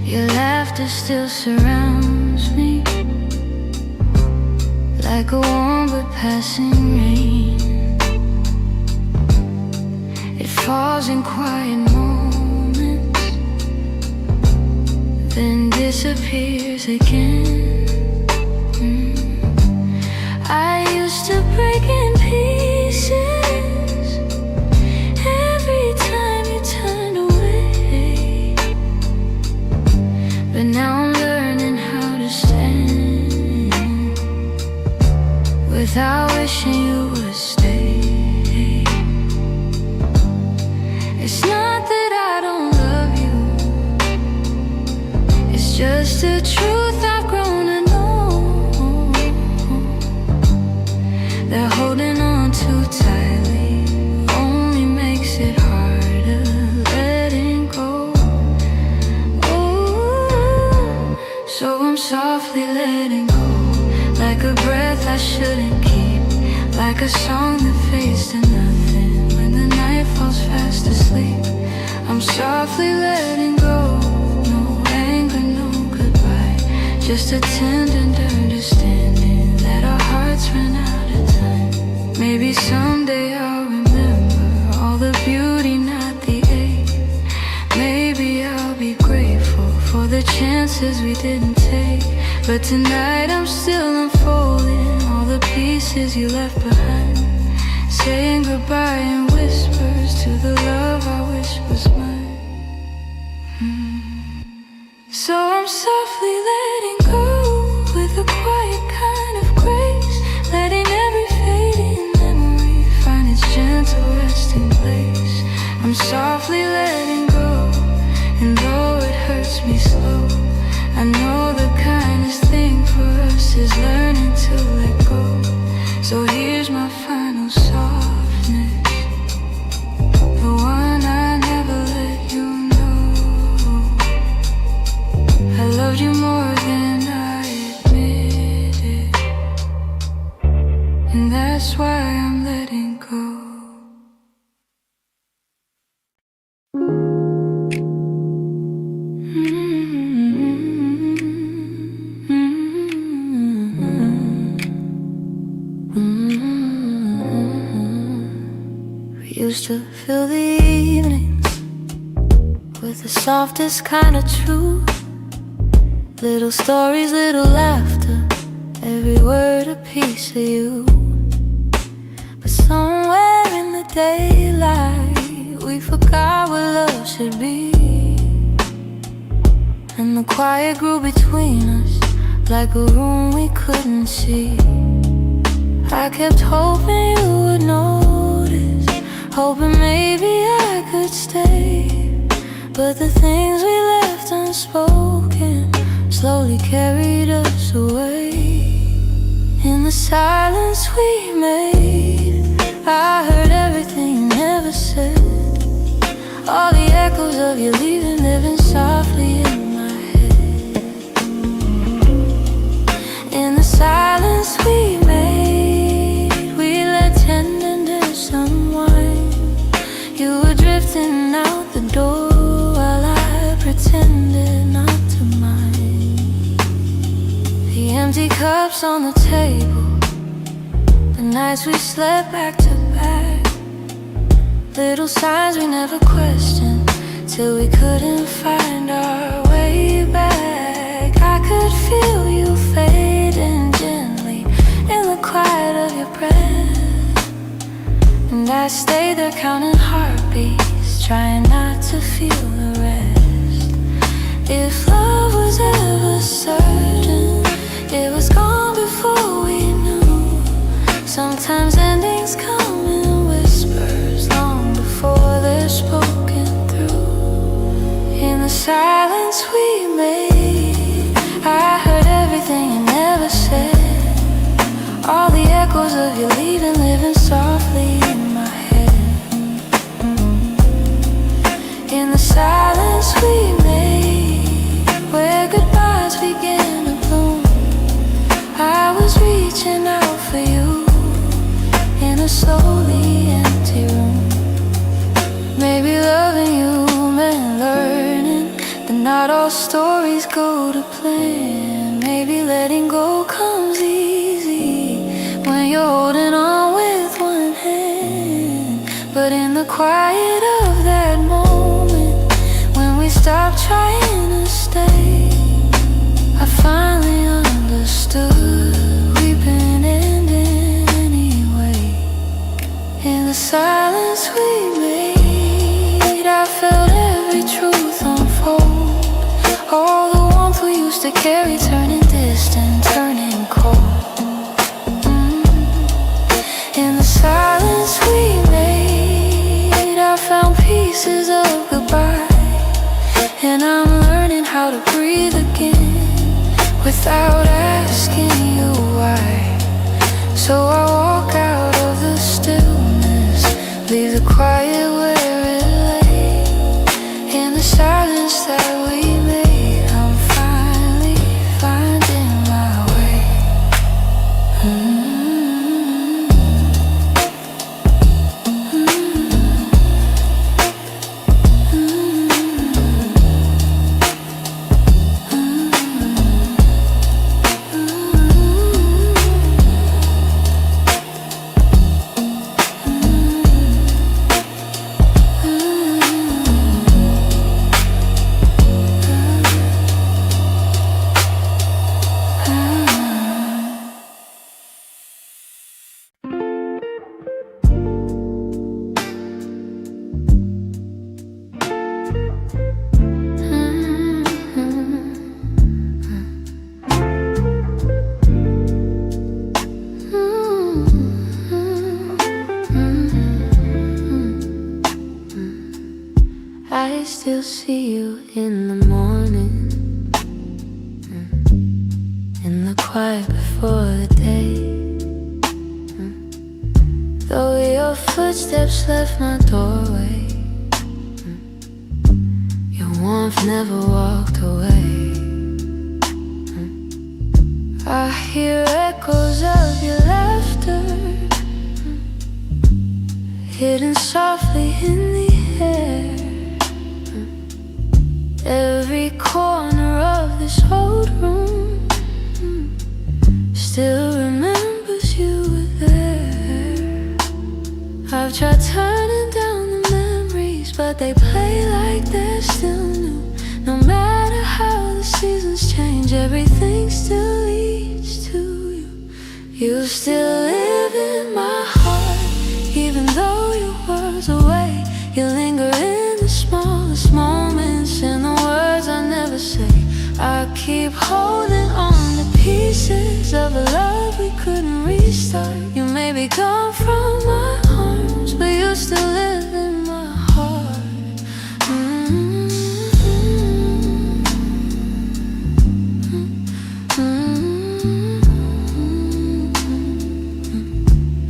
Your laughter still surrounds me, like a warm but passing rain. It falls in quiet moments, then disappears again. I used to break in pieces every time you turned away, but now I'm learning how to stand without wishing you would stay. It's not that I don't love you, it's just the truth I've grown to know, that holding on too tightly only makes it harder letting go. Ooh, so I'm softly letting go, like a breath I shouldn't keep, like a song that fades to nothing when the night falls fast asleep. I'm softly letting go, no anger, no goodbye, just a tender understanding that our hearts ran out of time. Maybe someday I'll remember all the beauty, not the ache. Maybe I'll be grateful for the chances we didn't take. But tonight I'm still unfolding all the pieces you left behind, saying goodbye in whispers to the love I wish was mine. So I'm softly letting go with a quiet kind of grace, letting every fading memory find its gentle resting place. I'm softly letting go, and though it hurts me slow, I know the kindest thing for us is learning to let go. So here's my final softness, the that's why I'm letting go. We used to fill the evenings with the softest kind of truth. Little stories, little laughter, every word a piece of you. But somewhere in the daylight, we forgot what love should be. And the quiet grew between us like a room we couldn't see. I kept hoping you would notice, hoping maybe I could stay. But the things we left unspoken slowly carried us away. In the silence we made, I heard everything you never said. All the echoes of you leaving living softly in my head. In the silence we made, we let tenderness unwind. You were drifting out the door while I pretended not to mind. The empty cups on the table, the nights we slept back to back. Little signs we never questioned, till we couldn't find our way back. I could feel you fading gently in the quiet of your breath, and I stayed there counting heartbeats, trying not to feel the rest. If love was ever certain, it was gone before we knew. Sometimes endings come in whispers long before they're spoken through. In the silence we made, I heard everything you never said. All the echoes of you leaving living softly in my head. In the silence we made, where goodbyes began to bloom, I was reaching out for you in a slowly empty room. Maybe loving you meant learning that not all stories go to plan. Maybe letting go comes easy when you're holding on with one hand. But in the quiet of that moment, when we stopped trying to stay, I finally understood we've been ending anyway. In the silence we made, I felt every truth unfold. All the warmth we used to carry turning distant, turning cold. In the silence we made, I found pieces of goodbye, and I'm learning how to breathe again without asking you why. So I walk out of the stillness, leave the quiet where it lay. In the silence that we made, I'm finally finding my way. I still see you in the morning, in the quiet before the day. Though your footsteps left my doorway, your warmth never walked away. I hear echoes of your laughter hidden softly in the air. Every corner of this old room still remembers you were there. I've tried turning down the memories, but they play like they're still new. No matter how the seasons change, everything still leads to you. You still live in my heart, even though your world's away. You linger in the smallest moments, in the words I never say. I keep holding on to pieces of a love we couldn't restart. You may be gone from my arms, but you still live in my heart.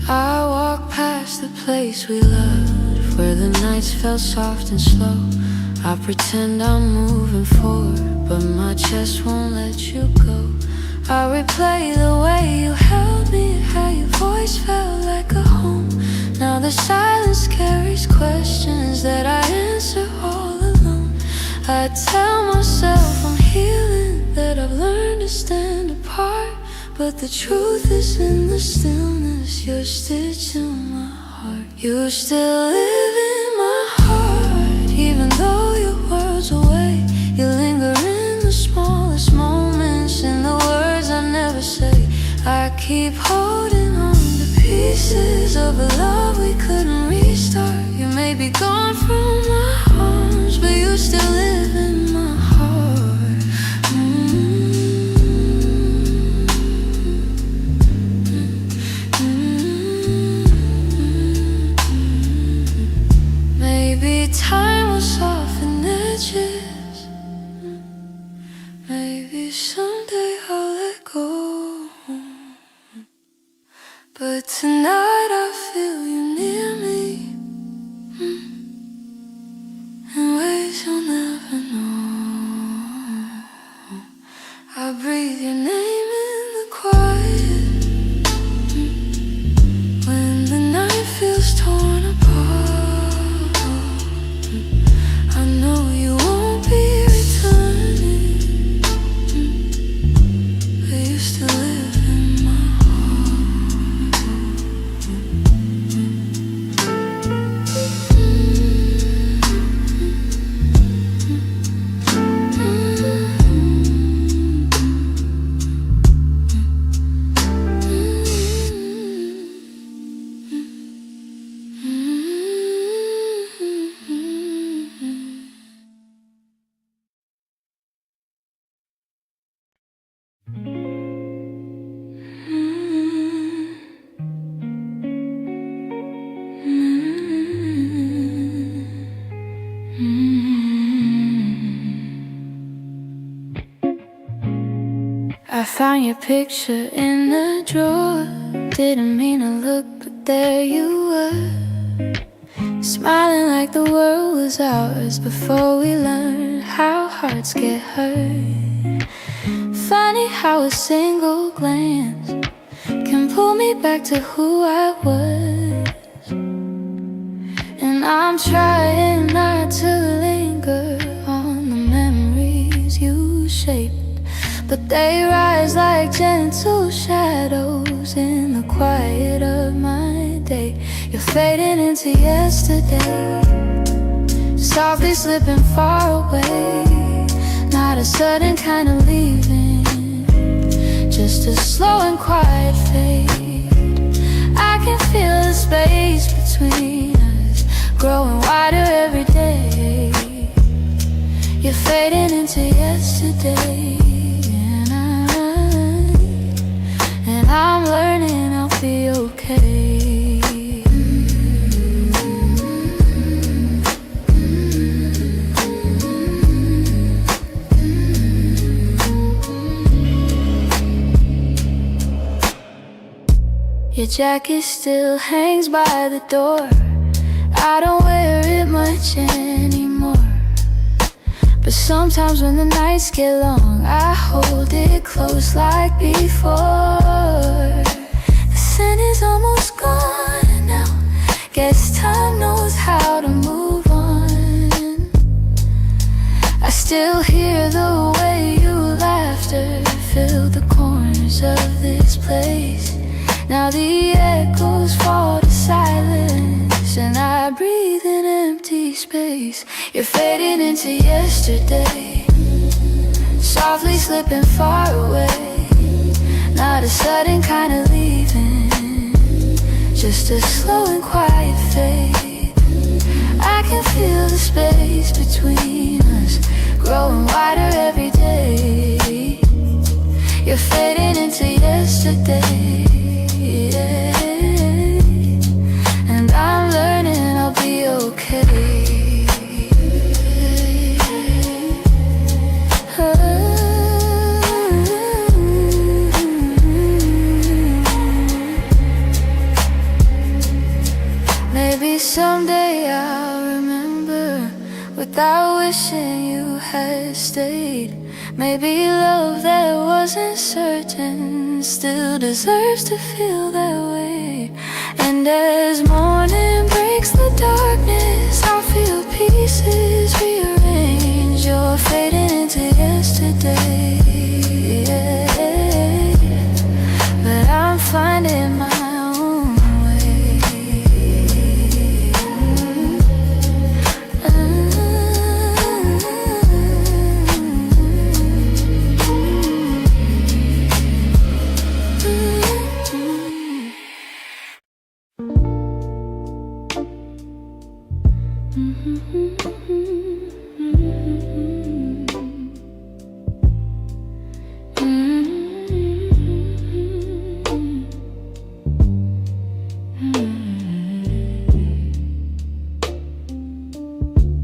I walk past the place we loved, where the nights felt soft and slow. I pretend I'm moving forward, but my chest won't let you go. I replay the way you held me, how your voice felt like a home. Now the silence carries questions that I answer all alone. I tell myself I'm healing, that I've learned to stand apart, but the truth is in the stillness. You're stitched in my heart. You still live in my heart, even though your world's away. You linger in the smallest moments, in the words I never say. I keep holding on to pieces of a love we couldn't restart. You may be gone from my arms, but you still live in my heart. Maybe time will soften edges. Maybe someday I'll let go. But tonight I feel you near me, in ways you'll never know. I breathe your name in the quiet, when the night feels torn apart. I know you won't be returning, but you still live in my I found your picture in the drawer. Didn't mean to look, but there you were, smiling like the world was ours before we learned how hearts get hurt. Funny how a single glance can pull me back to who I was. And I'm trying not to linger on the memories you shaped, but they rise like gentle shadows in the quiet of my day. You're fading into yesterday, softly slipping far away. Not a sudden kind of leaving, just a slow and quiet fade. I can feel the space between us growing wider every day. You're fading into yesterday, and I'm learning I'll be okay. Your jacket still hangs by the door. I don't wear it much anymore, but sometimes when the nights get long, I hold it close like before. The scent is almost gone now. Guess time of this place. Now the echoes fall to silence, and I breathe in empty space. You're fading into yesterday, softly slipping far away. Not a sudden kind of leaving, just a slow and quiet fade. I can feel the space between us growing wider every day. You're fading into yesterday, yeah. And I'm learning I'll be okay. Maybe someday I'll remember without wishing you had stayed. Maybe love that wasn't certain still deserves to feel that way. And as morning breaks the darkness, I'll feel pieces rearrange. You're fading into yesterday, yeah. But I'm finding my own way.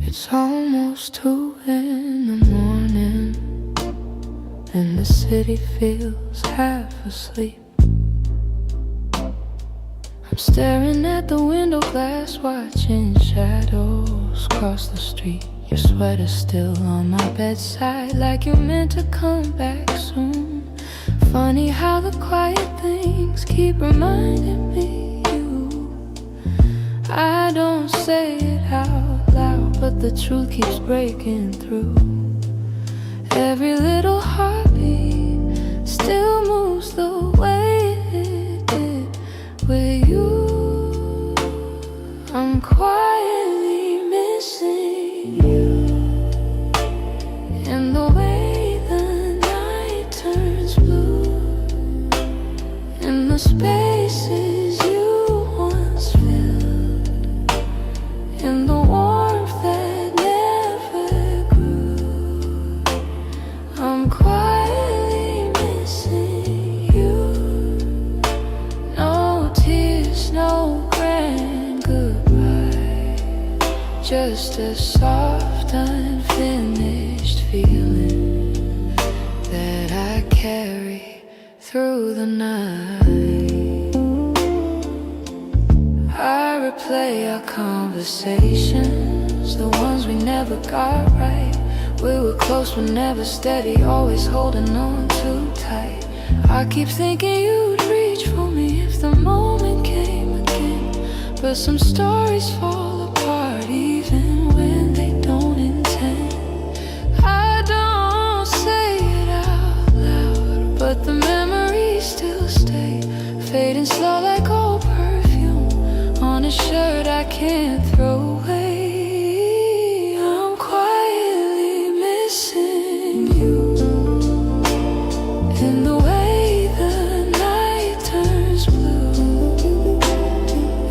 It's almost 2 in the morning, and the city feels half asleep. I'm staring at the window glass, watching shadows cross the street. Your sweater's still on my bedside, like you're meant to come back soon. Funny how the quiet things keep reminding me you. I don't say it out loud, but the truth keeps breaking through. Every little heartbeat still moves the way it did with you. I'm quietly missing you, in the way the night turns blue, in the spaces you once filled, in the warmth that never grew. I'm quietly missing you. No tears, no grand goodbye, just a soft, unfinished feeling that I carry through the night. I replay our conversations, the ones we never got right. We were close but never steady, always holding on too tight. I keep thinking you'd reach for me if the moment came again, but some stories fall apart even when they don't intend. I don't say it out loud, but the memories still stay, fading slow like old perfume on a shirt I can't throw away. I'm quietly missing you, in the way the night turns blue,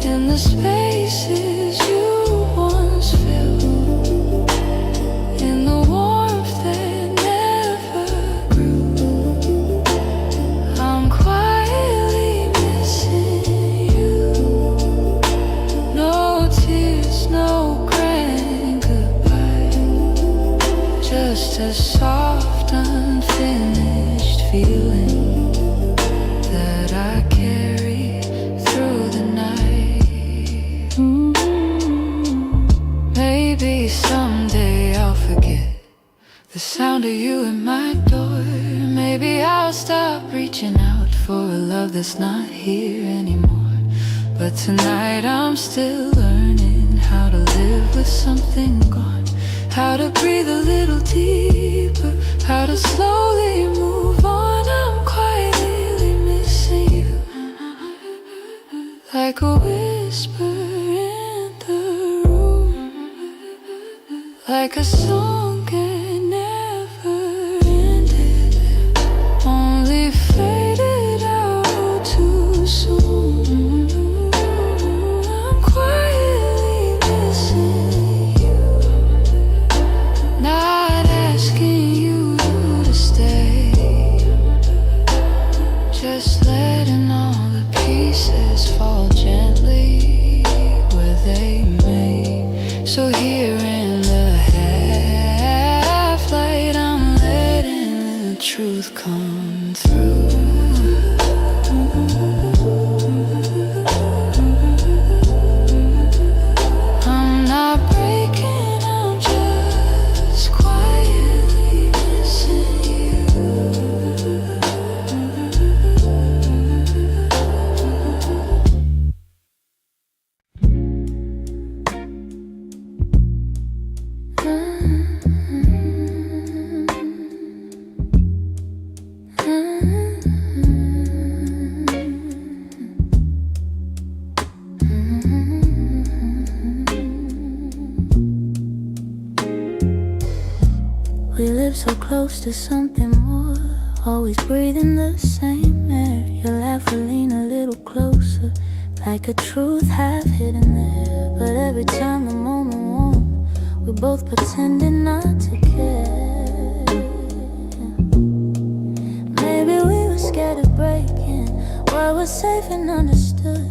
in the spaces you once filled, in the warmth that never grew. I'm quietly missing you. No tears, no grand goodbye, just a soft, unfinished feeling that I carry through the night. Maybe someday I'll forget the sound of you at my door. Maybe I'll stop reaching out for a love that's not here anymore. But tonight I'm still learning how to live with something gone, how to breathe a little deeper, how to slowly move on. I'm quietly like a whisper in the room, like a song that never ended, only faded out too soon. I'm quietly missing you, not asking you to stay, just letting all the pieces fall gently where they may. So here in the half light, I'm letting the truth come through. I'm not breaking, I'm just quietly missing you. We live so close to something more, always breathing the same air. Your laugh will lean a little closer, like a truth half hidden there. But every time the moment won't, we're both pretending not to care. Maybe we were scared of breaking what was safe and understood.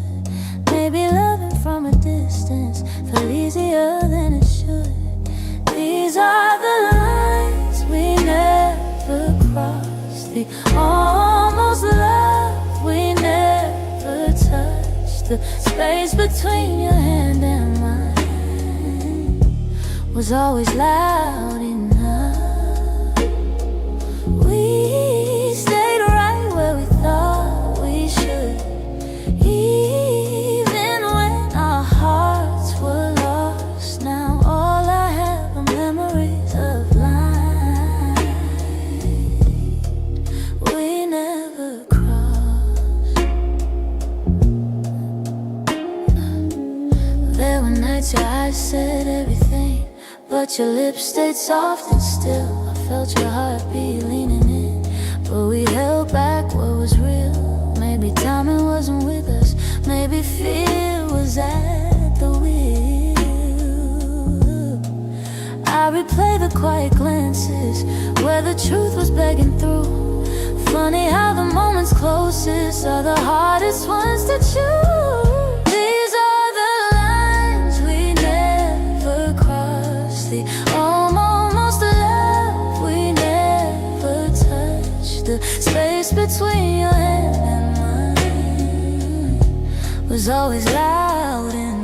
Maybe loving from a distance felt easier than it should. These are the lines we never crossed, the almost love we never touched. The space between your hand and mine was always loud enough. We stayed right where we thought we should, even when our hearts were lost. Now all I have are memories of lines we never crossed. There were nights your eyes said everything, but your lips stayed soft and still. I felt your heartbeat leaning in, but we held back what was real. Maybe timing wasn't with us, maybe fear was at the wheel. I replay the quiet glances where the truth was begging through. Funny how the moments closest are the hardest ones to choose. These are the lines we never crossed, the almost love we never touched. The space between your hand and mine was always loud enough.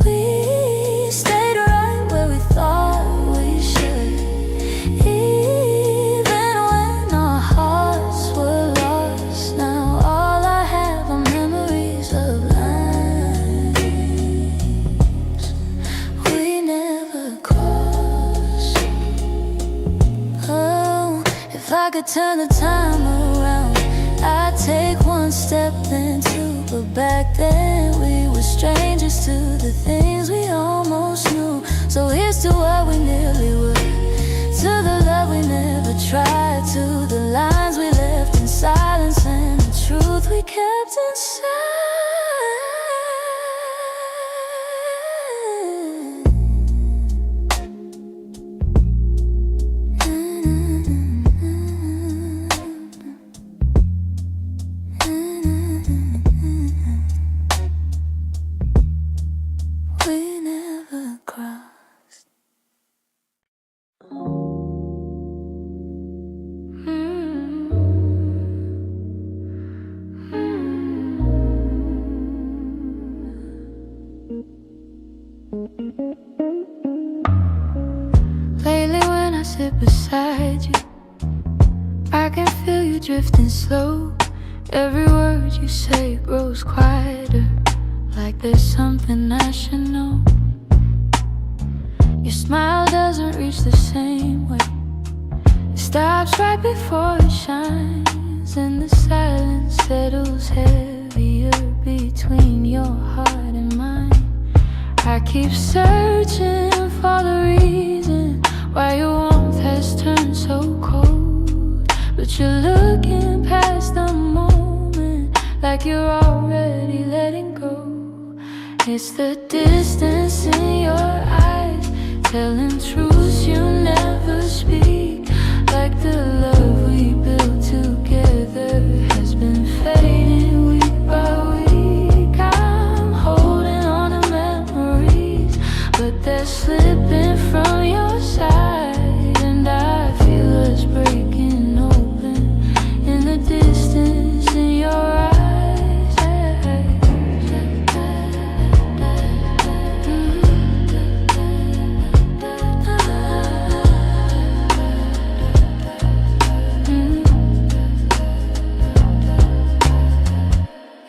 We stayed right where we thought we should, even when our hearts were lost. Now all I have are memories of lines we never crossed. Oh, if I could turn the time around, I'd take one step then two, but back then we were strangers to the things we almost knew. So here's to what we nearly were, to the love we never tried, to the lines we left in silence and the truth we kept inside. We never crossed. Lately when I sit beside you, I can feel you drifting slow. Every word you say grows quieter, like there's something I should know. Your smile doesn't reach the same way, it stops right before it shines, and the silence settles heavy. between your heart and mine. I keep searching for the reason why your warmth has turned so cold, but you're looking past the moment like you're already letting go. It's the distance in your eyes, telling truths you never speak. Like the love we built together has been fading week by week. I'm holding on to memories, but they're slipping from your side, and I feel us breaking open in the distance in your eyes.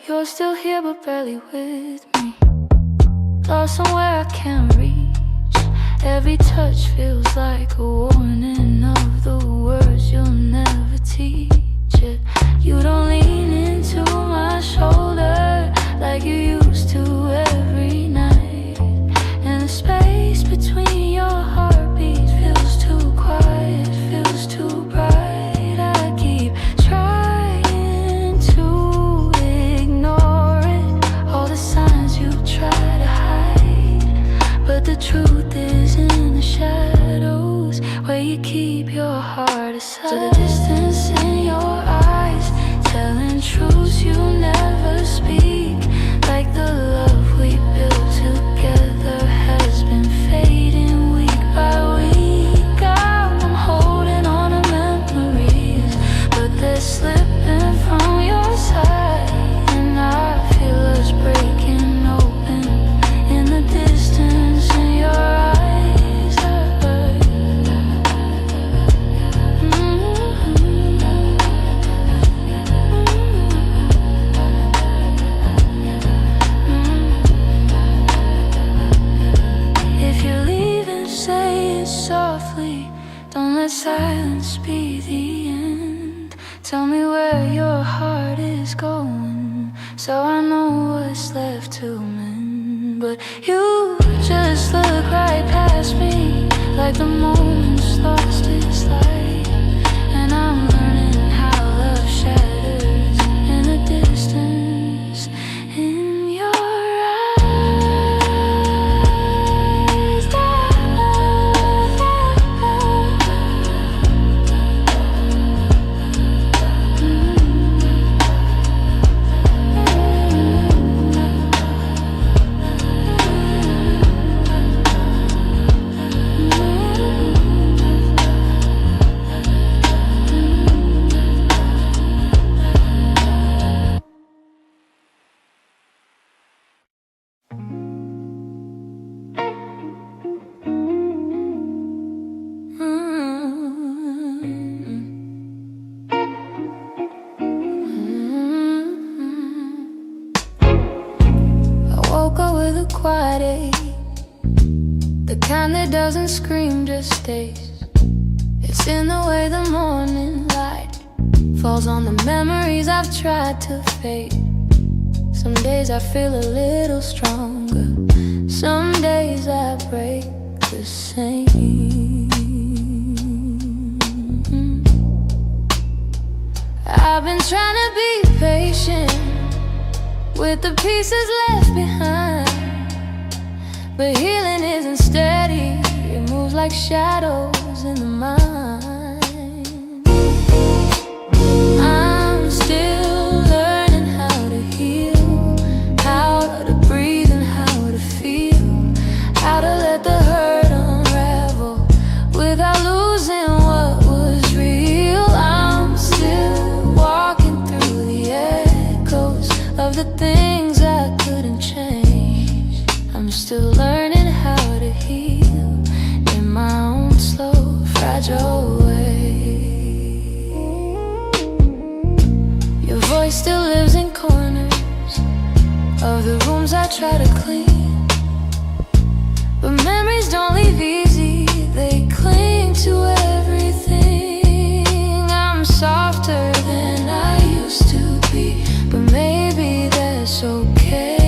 You're still here but barely with me, lost somewhere I can't reach. Every touch feels like a warning of the words you'll never teach. You don't lean into my shoulder like you used to every night, and the space between your heartbeats feels too quiet, feels too bright. I keep trying to ignore it, all the signs you try to hide, but the truth is in the shadows where you keep your heart aside. So the distance in your eyes, telling truths you never speak. Like the love we built together has been fading week by week. I'm holding on to memories, but they're slipping from your side, and I feel us breaking open in the distance in your eyes. If you're leaving, say it softly, don't let silence be the end. Tell me where your heart is going, so I know what's left to mend. But you just look right past me, like the moment's lost its light, and I'm learning how love shatters in the distance in your eyes. I woke up with a quiet ache, the kind that doesn't scream, just stays. It's in the way the morning light falls on the memories I've tried to fade. Some days I feel a little stronger, some days I break the same. I've been trying to be patient with the pieces left behind, but healing isn't steady, it moves like shadows in the mind. I'm still learning how to heal, how to breathe and how to feel, how to let the hurt unravel without losing what was real. I'm still walking through the echoes of the things I couldn't change. I'm still learning how to heal in my own slow, fragile way. Your voice still lives in corners of the rooms I try to clean, but memories don't leave easy, they cling to everything. I'm softer than I used to be, but maybe that's okay.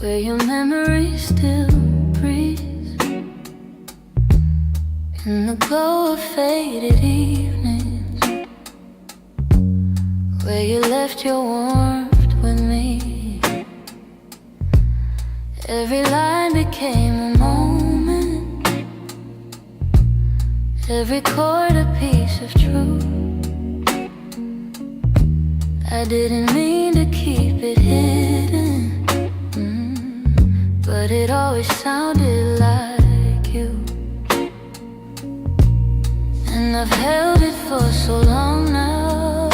where your memory still breathes in the glow of faded evenings, where you left your warmth with me. Every line became a moment, every chord a piece of truth. I didn't mean to keep it hidden, but it always sounded like you. And I've held it for so long now,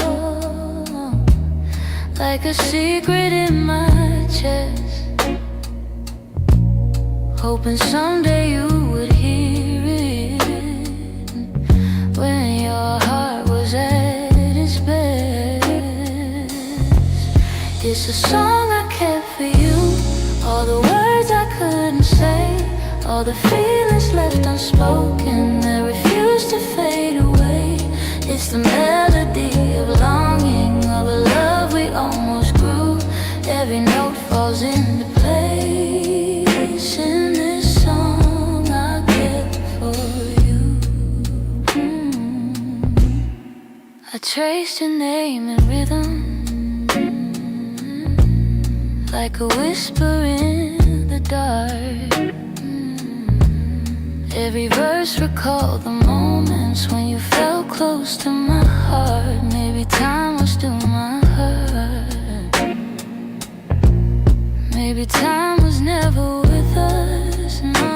like a secret in my chest, hoping someday you would hear it when your heart was at its best. It's a song I kept for you, all the words I couldn't say, all the feelings left unspoken that refuse to fade away. It's the melody of longing, of a love we almost grew. Every note falls into place in this song I kept for you. I traced your name in rhythm, like a whisper in the dark. Every verse recalled the moments when you felt close to my heart. Maybe time was still my heart. Maybe time was never with us, no.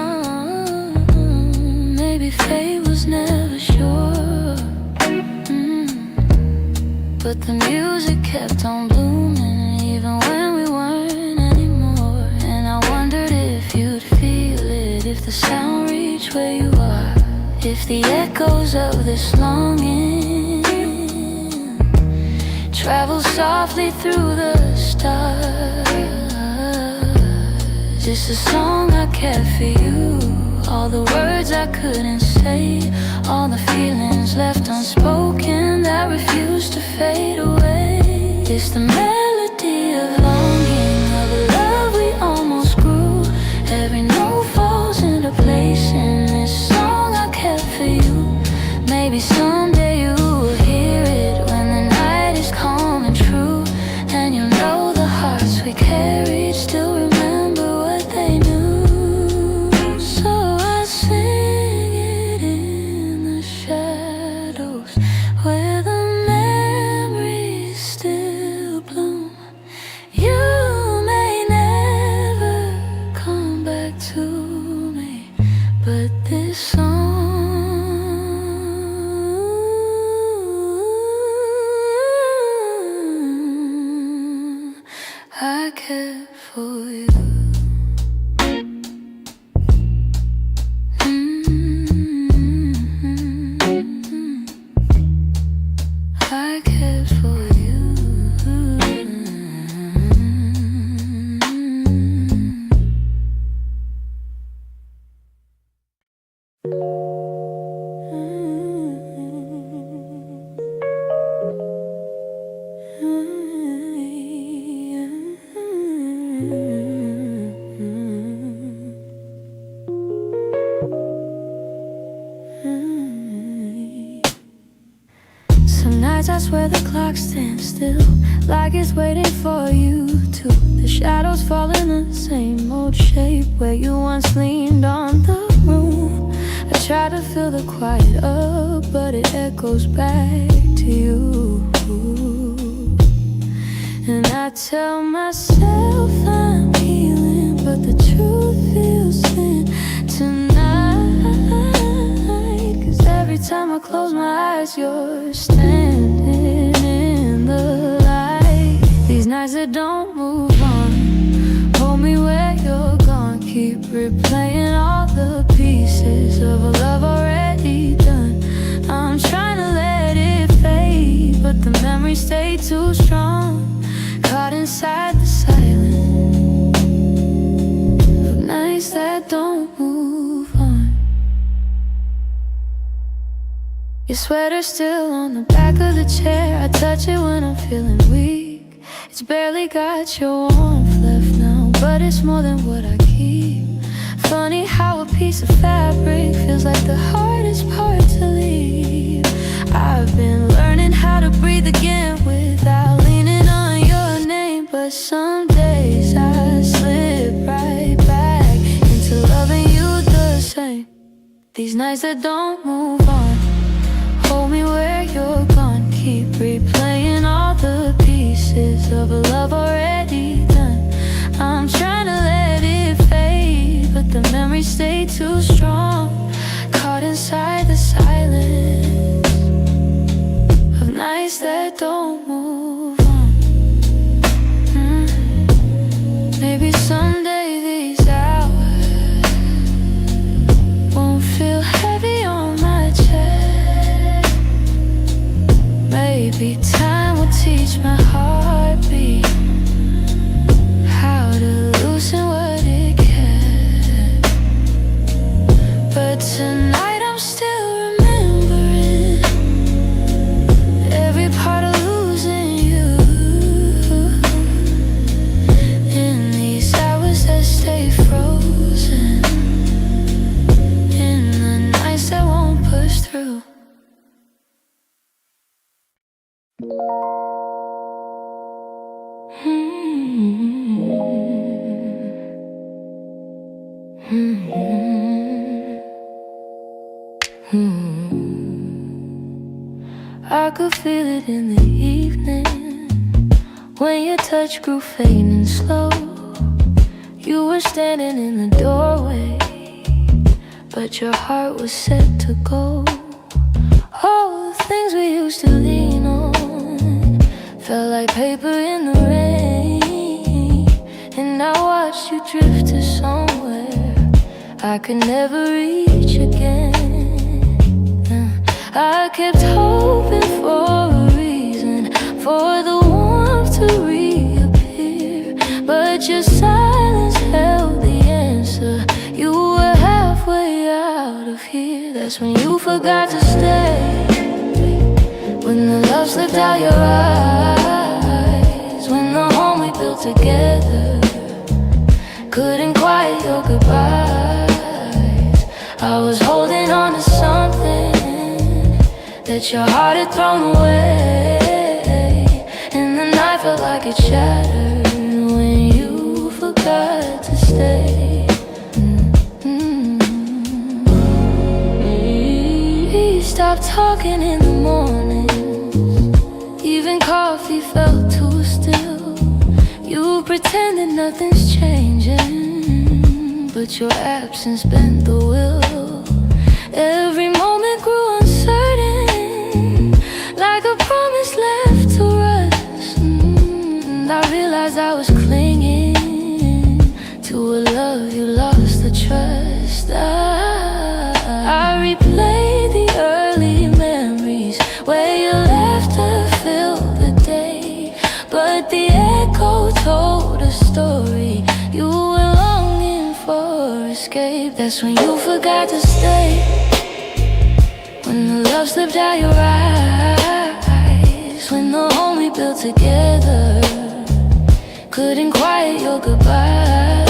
Maybe fate was never sure. But the music kept on blooming even when we weren't anymore. And I wondered if you'd feel it, if the sound reached where you are, if the echoes of this longing travel softly through the stars. It's a song I kept for you, all the words I couldn't say, all the feelings left unspoken that refuse to fade away. It's the melody of longing, of a love we almost grew. Every note falls into place in this song I kept for you. Maybe someday you will hear it when the night is calm and true, and you'll know the hearts we carried still remember what they knew. So I sing it in the shadows where the memories still bloom. You may never come back to me, but this song I kept for you. I kept for you. Some nights I swear the clock stands still, like it's waiting for you to. The shadows fall in the same old shape where you once leaned on the room. I try to fill the quiet up, but it echoes back to you. And I tell myself I'm healing, but the truth feels thin tonight. 'Cause every time I close my eyes, you're standing in the light. These nights that don't move on, hold me where you're gone. Keep replaying all the pieces of a love already done. I'm trying to let it fade, but the memories stay too strong, caught inside the silence of nights that don't move on. Your sweater's still on the back of the chair. I touch it when I'm feeling weak. It's barely got your warmth left now, but it it's more than what I keep. Funny how a piece of fabric feels like the hardest part to leave. I've been learning how to breathe again without leaning on your name. But some days I slip right back into loving you the same. These nights that don't move on, hold me where you're gone. Keep replaying all the pieces of a love already done. I'm trying to let it fade, but the memories stay too strong. Caught inside the silence of nights that don't move on. Maybe someday these hours won't feel heavy on my chest. Maybe time will teach my heartbeat how to loosen what it can. But tonight I'm still remembering every part of losing you. In these hours that stay frozen, in the nights that won't push through. I could feel it in the evening when your touch grew faint and slow. You were standing in the doorway, but your heart was set to go. All the things we used to lean on felt like paper in the rain. And I watched you drift to somewhere I could never reach again. I kept hoping for a reason for the warmth to reappear, but your silence held the answer. You were halfway out of here. That's when you forgot to stay, when the love slipped out your eyes, when the home we built together couldn't quiet your goodbyes. I was holding on to something that your heart had thrown away, and the night felt like it shattered when you forgot to stay. We stopped talking in the mornings, even coffee felt too still. You pretended nothing's changing, but your absence bent the will. Every moment grew uncertain, like a promise left to rust. And I realized I was clinging to a love you lost the trust. I replayed the early memories where your laughter filled the day, but the echo told a story. You were longing for escape. That's when you forgot to stay, when the love slipped out your eyes, when the home we built together couldn't quiet your goodbyes.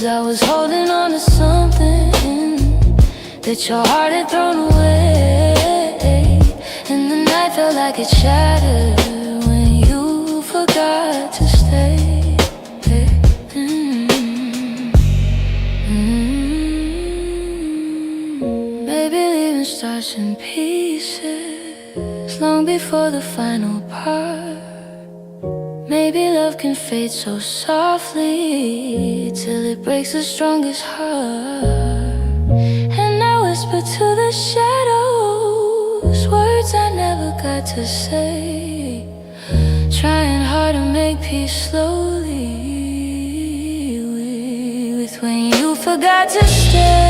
I was holding on to something that your heart had thrown away, and the night felt like it shattered when you forgot to stay. Maybe leaving starts in pieces long before the final part. Maybe love can fade so softly till it breaks the strongest heart. And I whisper to the shadows words I never got to say, trying hard to make peace slowly with when you forgot to stay.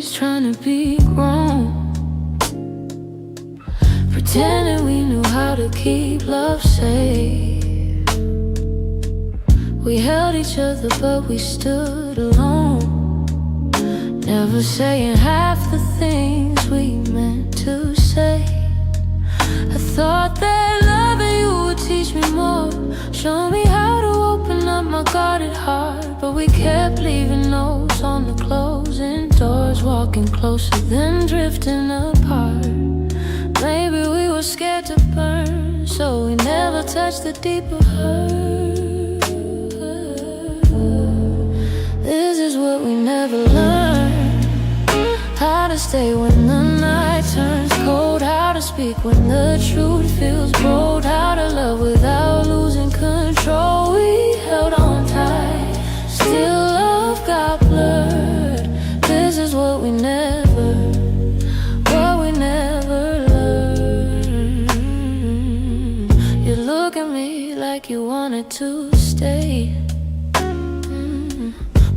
days trying to be grown, pretending we knew how to keep love safe. We held each other but we stood alone, never saying half the things we meant to say. I thought that loving you would teach me more, show me how to open up my guarded heart. But we kept leaving notes on the closing doors, walking closer then drifting apart. Maybe we were scared to burn, so we never touched the deeper hurt. This is what we never learned, how to stay when the night turns cold, how to speak when the truth feels bold, how to love without losing control. We held on tight, still love got blurred. This is what we never learned. You look at me like you wanted to stay,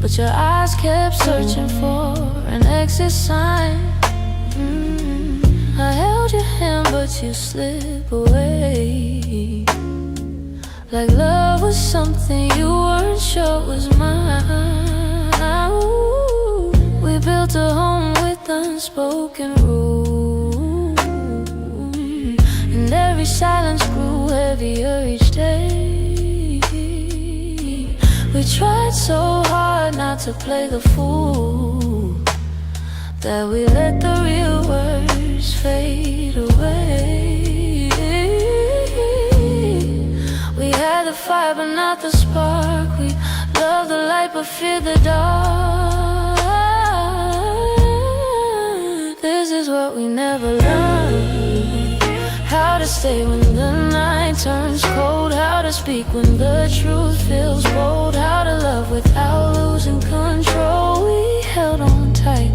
but your eyes kept searching for an exit sign. I held your hand but you slip away, like love was something you weren't sure was mine. Ooh, we built a home with unspoken rules, and every silence grew heavier each day. We tried so hard not to play the fool, that we let the real words fade away. We had the fire but not the spark, we loved the light but feared the dark. This is what we never learned, how to stay when the night turns cold, how to speak when the truth feels bold, how to love without losing control. We held on tight,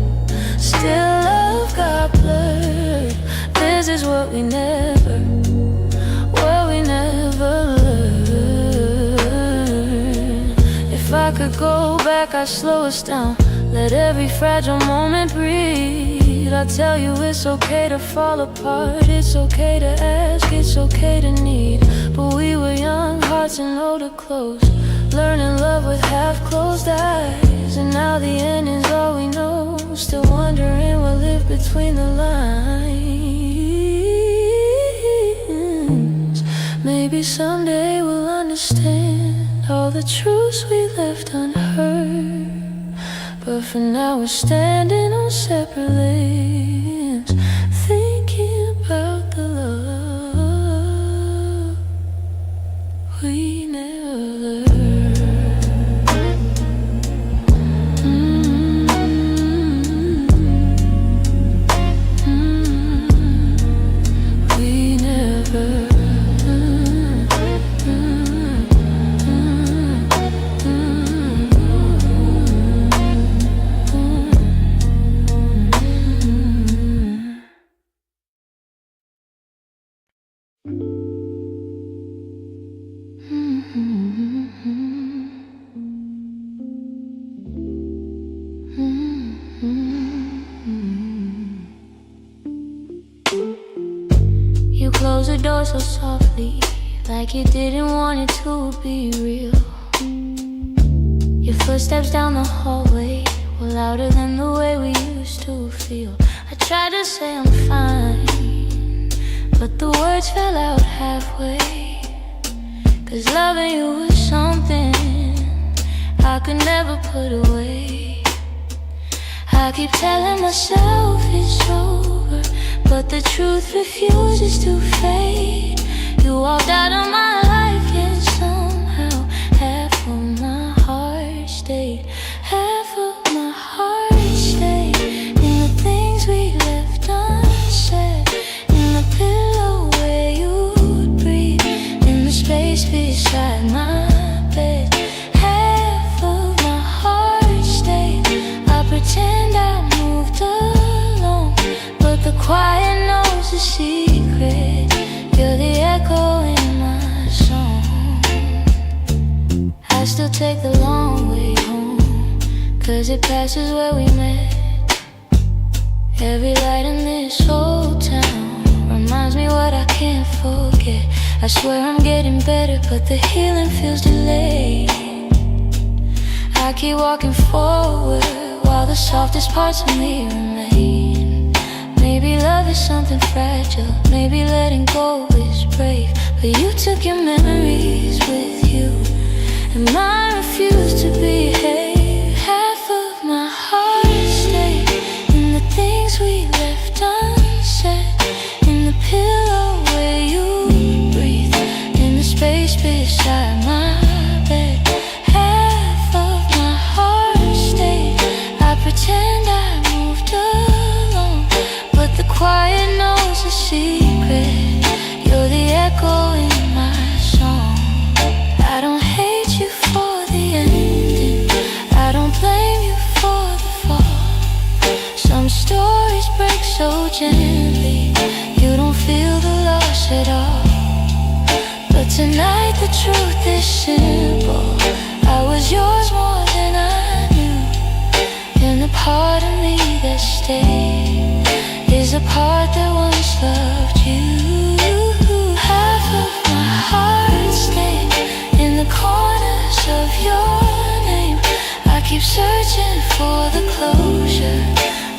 still love got blurred. This is what we never learned. If I could go back, I'd slow us down, let every fragile moment breathe. I'll tell you it's okay to fall apart, it's okay to ask, it's okay to need. But we were young hearts and older clothes, learning love with half closed eyes. And now the end is all we know, still wondering what lived between the lines. Maybe someday we'll understand all the truths we left unheard, but for now we're standing on separate lanes, thinking about the love we never learned. We never You closed the door so softly, like you didn't want it to be real. Your footsteps down the hallway were louder than the way we used to feel. I tried to say I'm fine, but the words fell out halfway. 'Cause loving you was something I could never put away. I keep telling myself it's over, but the truth refuses to fade. You walked out of my life, yet somehow half of my heart stayed. Half of my heart stayed in the things we left unsaid, in the pillow where you'd breathe, in the space beside my bed. Half of my heart stayed. I pretend I moved along, but the quiet knows the secret. You're the echo in my song. I still take the long way home, 'cause it passes where we met. Every light in this old town reminds me what I can't forget. I swear I'm getting better, but the healing feels delayed. I keep walking forward while the softest parts of me remain. Maybe love is something fragile, maybe letting go is brave. But you took your memories with you, and mine refused to behave. Half of my heart stayed in the things we left unsaid, in the pillow where you breathe, in the space beside my bed. Half of my heart stayed. I pretend I moved along, but the quiet knows a secret. You're the echo in my song. I don't hate you for the ending, I don't blame you for the fall. Some stories break so gently, you don't feel the loss at all. But tonight the truth is simple, I was yours more than I knew. And the part of me that stayed is a part that once loved you. Half of my heart stayed in the corners of your name. I keep searching for the closure,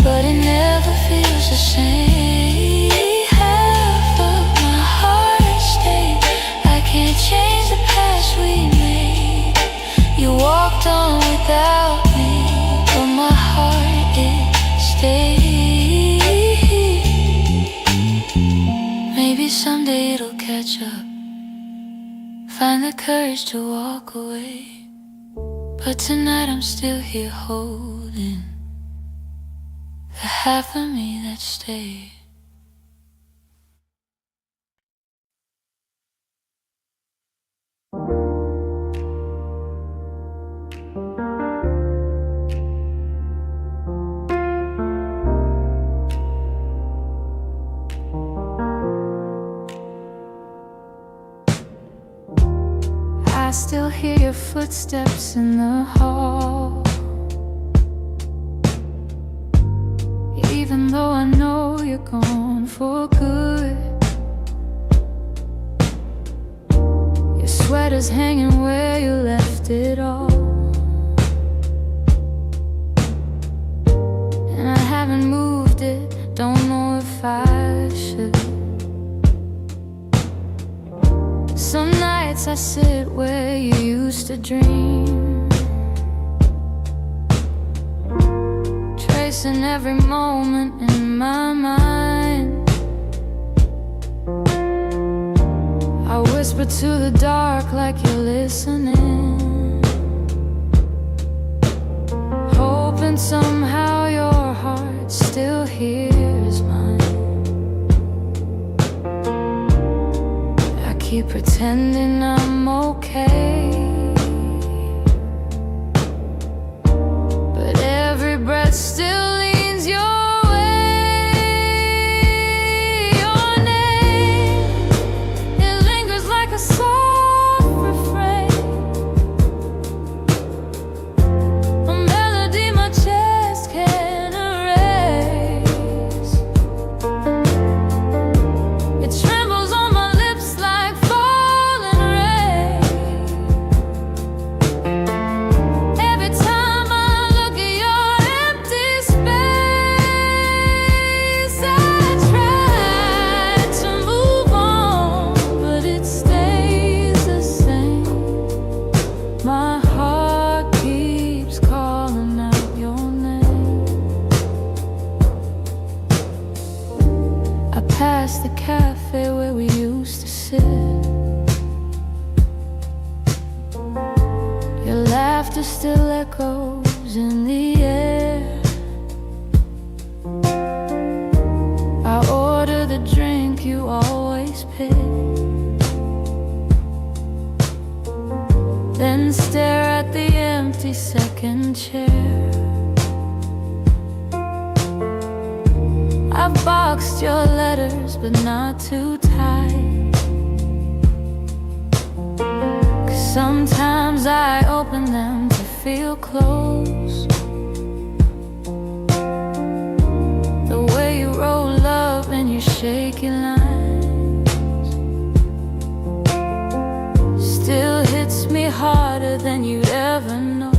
but it never feels the same. Half of my heart stayed. I can't change the past we made. You walked on without me, but my heart, it stayed. Maybe someday it'll catch up, find the courage to walk away. But tonight I'm still here holding the half of me that stayed. I still hear your footsteps in the hall, even though I know you're gone for good. Your sweater's hanging where you left it all, and I haven't moved it, don't know if I should. Some nights I sit where you used to dream, tracing every moment in my mind. I whisper to the dark like you're listening, hoping somehow your heart still hears mine. Keep pretending I'm okay, but every breath still leans your way. Your name, it lingers like a soft refrain, a melody my chest can't erase. It trembles on my lips like falling rain. Every time I look at your empty space, I try to move on, but it stays the same. My heart keeps calling out your name. I pass the cafe where we used to sit. Your laughter still echoes in the air. I order the drink you always pick, then stare at the empty second chair. I've boxed your letters, but not too tight, 'cause sometimes I open them to feel close. The shaky lines still hits me harder than you'd ever know.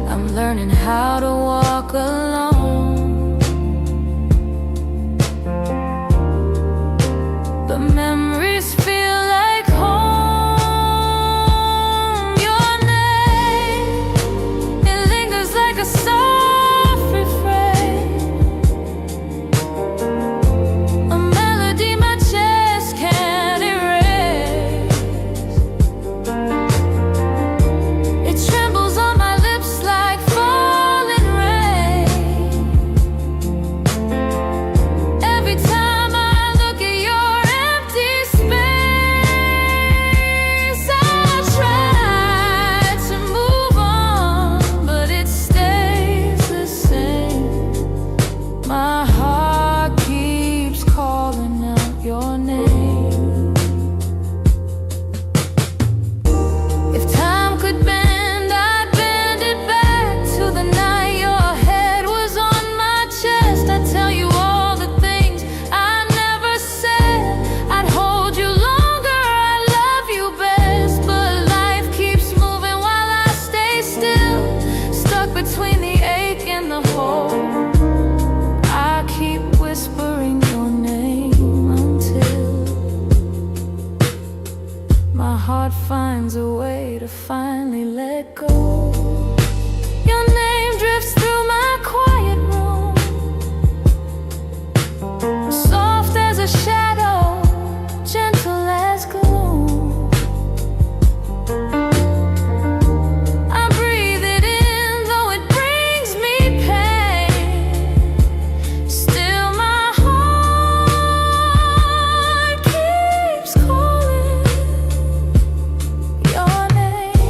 I'm learning how to walk alone, but memories feel like home. Your name, it lingers like a soft refrain, a melody my chest can't erase. It trembles on my lips like falling rain. Every time I look at your empty space, I try to move on, but it stays the same. My heart keeps calling out your name. If time could bend, I'd bend it back to the night your head was on my chest. I'd tell you all the things I never said. I'd hold you longer, I love you best. But life keeps moving while I stay still, stuck between the ache and the hope. I keep whispering your name until my heart finds a way to finally let go. Your name drifts through my quiet room, soft as a shadow, gentle as gloom. I breathe it in, though it brings me pain. Still my heart keeps calling your name.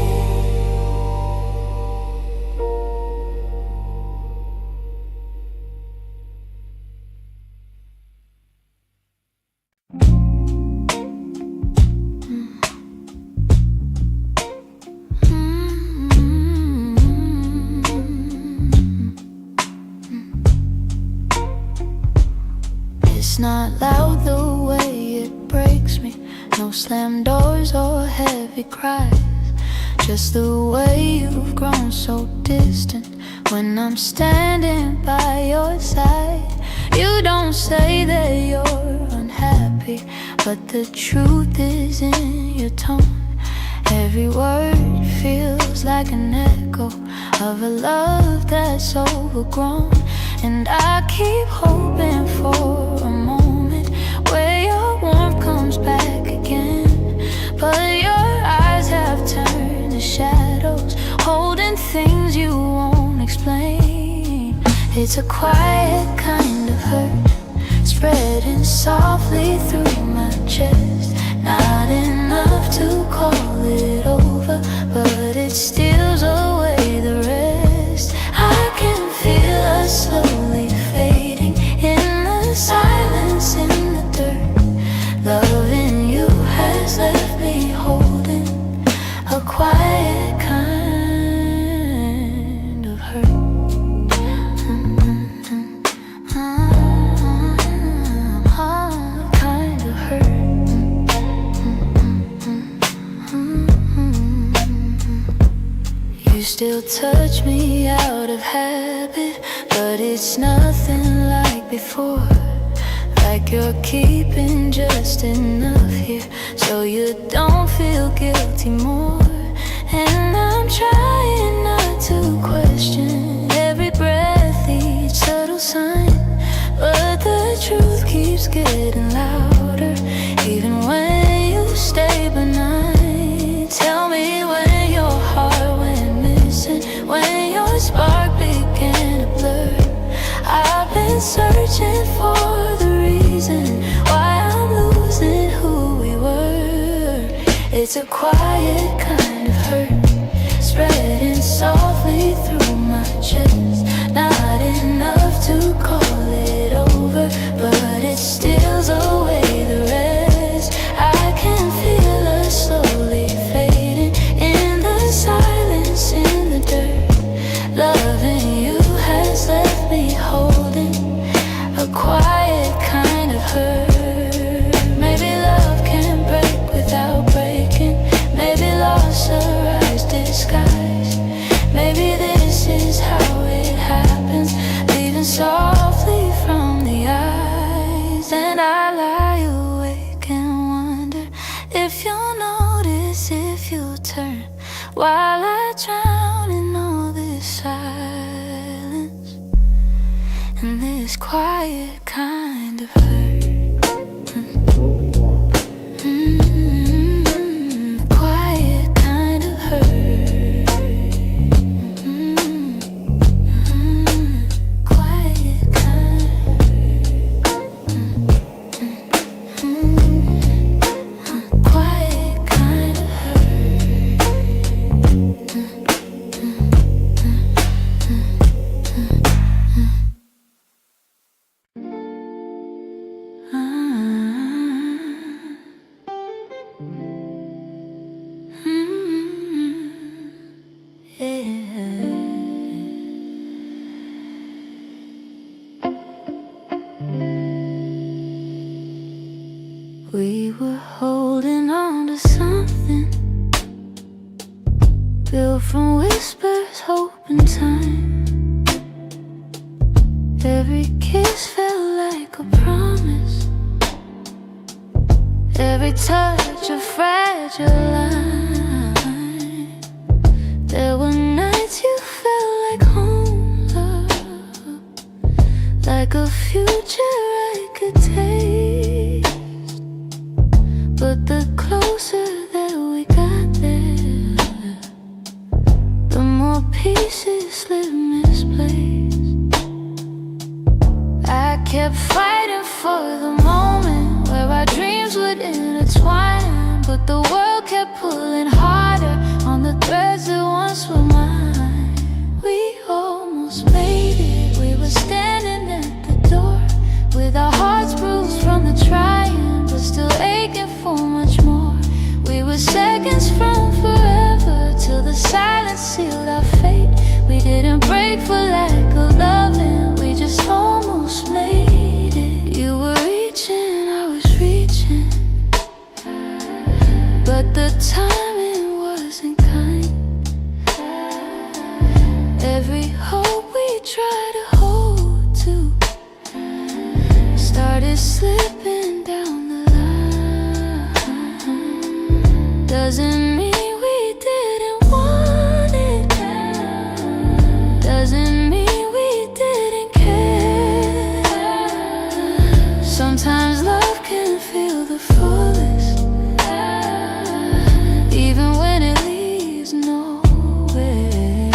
It's not loud the way it breaks me, no slam doors or heavy cries, just the way you've grown so distant when I'm standing by your side. You don't say that you're unhappy, but the truth is in your tone. Every word feels like an echo of a love that's overgrown. And I keep hoping for a moment where your warmth comes back again, but your eyes have turned to shadows, holding things you won't explain. It's a quiet kind of hurt, spreading softly through my chest. Not enough to call it over, but it steals away the rest. I can feel us slowly fading in the silence, in the dirt. Loving you has left me holding a quiet kind of hurt. Kind of hurt. You still touch me out of habit, but it's nothing like before. Like you're keeping just enough here so you don't feel guilty more. And I'm trying not to question every breath, each subtle sign, but the truth keeps getting louder, even when you stay benign. Tell me when your heart went missing, when your spark began to blur. I've been searching for the reason why I'm losing who we were. It's a quiet kind of hurt, spreading softly through my chest. Not enough to call it over, but it steals away the rest. I can feel us slowly fading in the silence, in the dirt. Loving you has left me and this quiet kind of hurt. Quiet kind of hurt. Quiet kind of hurt. Quiet kind of We were holding on to something built from whispers, hope, and time. Every kiss felt like a promise, every touch a fragile line. There were nights you felt like home, love, like a future I could taste. But the closer that we got there, the more pieces slid misplaced. I kept fighting for the moment where our dreams would intertwine, but the world kept pulling harder on the threads that once were mine. We almost made it. We were standing at the door with our hearts bruised from the trying, but still aching for much more. We were seconds from forever till the silence sealed our fate. We didn't break for lack of loving, we just almost made it. You were reaching, I was reaching, but the timing wasn't kind. Every hope we tried to hold to started slipping down the line. Doesn't mean we didn't want it, doesn't mean we didn't care. Sometimes love can feel the fullest, even when it leaves nowhere.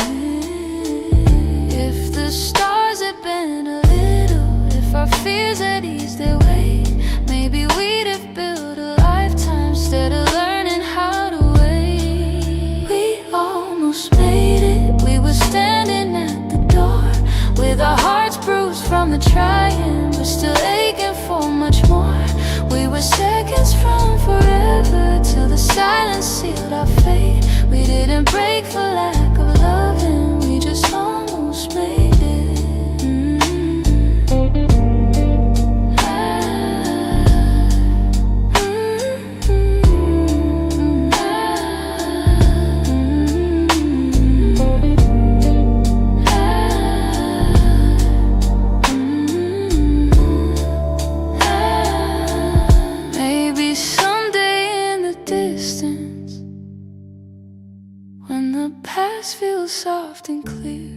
If the stars had been a little, if our fears had eased their weight, maybe we'd have built a lifetime instead of learning how to wait. We almost made it. We were standing at the door with our hearts bruised from the trying, but still aching for much more. We were seconds from forever till the silence sealed our fate. We didn't break for lack of loving, we just almost made it. Maybe someday in the distance, when the past feels soft and clear,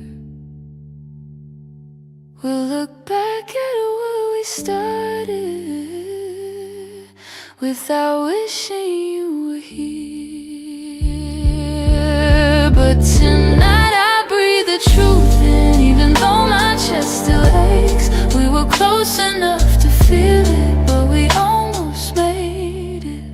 we'll look back at where we started without wishing you were here. But tonight I breathe the truth in, even though my chest still aches. We were close enough to feel it, but we almost made it.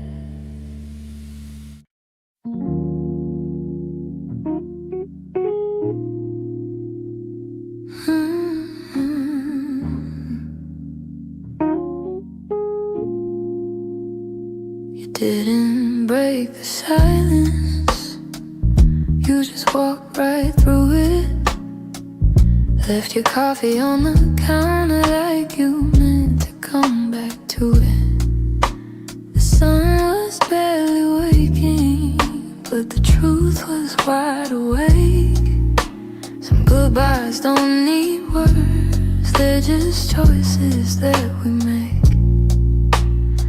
You didn't break the silence, you just walked right through it. Left your coffee on the counter like you meant to come back to it. The sun was barely waking, but the truth was wide awake. Some goodbyes don't need words, they're just choices that we make.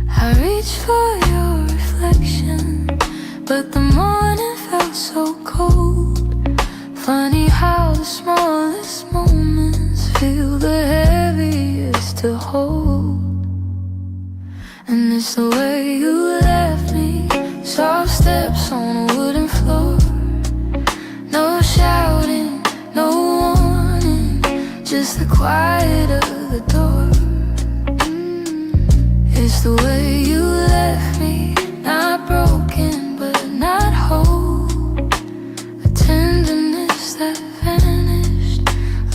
I reach for your reflection, but the morning felt so cold. Funny how the smallest moments feel the heaviest. to hold. And it's the way you left me, soft steps on a wooden floor. No shouting, no warning, just the quiet of the door. It's the way you left me, not broken but not whole. A tenderness that vanished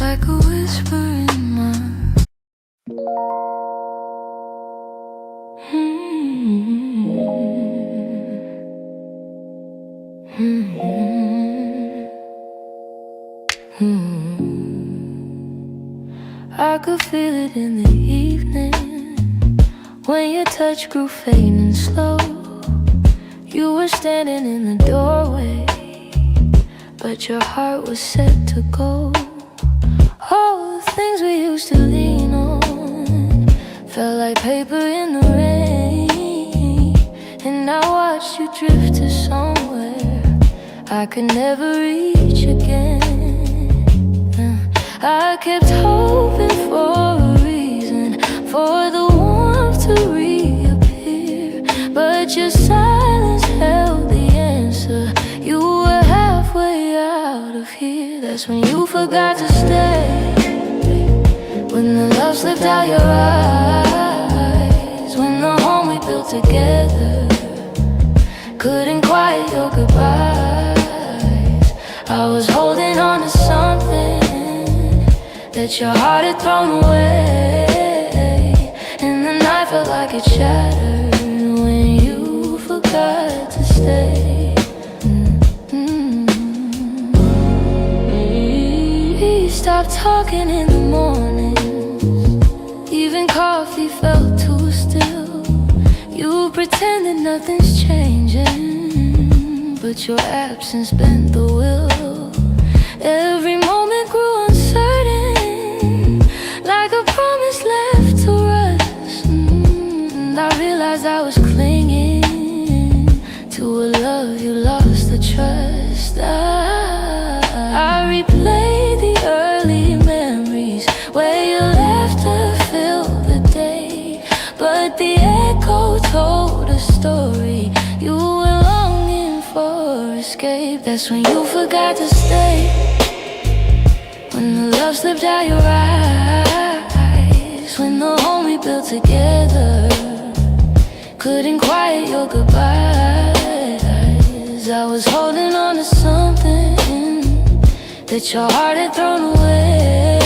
like a whisper in my I could feel it in the evening when your touch grew faint and slow. You were standing in the doorway, but your heart was set to go. All the things we used to lean on felt like paper in the rain. And I watched you drift to somewhere I could never reach again. I kept hoping for a reason for the warmth to reappear, but your silence held the answer. You were halfway out of here. That's when you forgot to stay, when the love slipped out your eyes, when the home we built together couldn't quiet your goodbyes. I was holding on to something that your heart had thrown away, and the night felt like it shattered when you forgot to stay. We stopped talking in the mornings, even coffee felt too still. You pretended nothing's changing, but your absence bent the will. Every moment grew uncertain, like a promise left to rust. And I realized I was clinging to a love you lost the trust. I replayed the early memories where your laughter filled the day, but the echo told a story. You were longing for escape. That's when you forgot to stay, when the love slipped out your eyes, when the home we built together couldn't quiet your goodbyes. I was holding on to something that your heart had thrown away,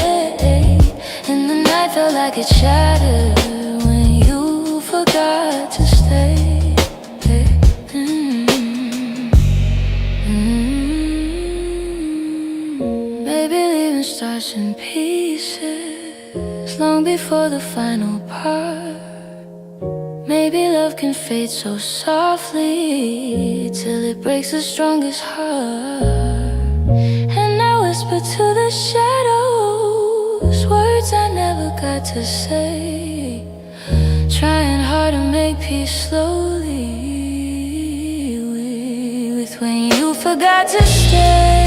and the night felt like it shattered when you forgot to stay. Maybe leaving starts in pieces long before the final part. Maybe love can fade so softly till it breaks the strongest heart. And I whisper to the shadows words I never got to say, trying hard to make peace slowly with when you forgot to stay.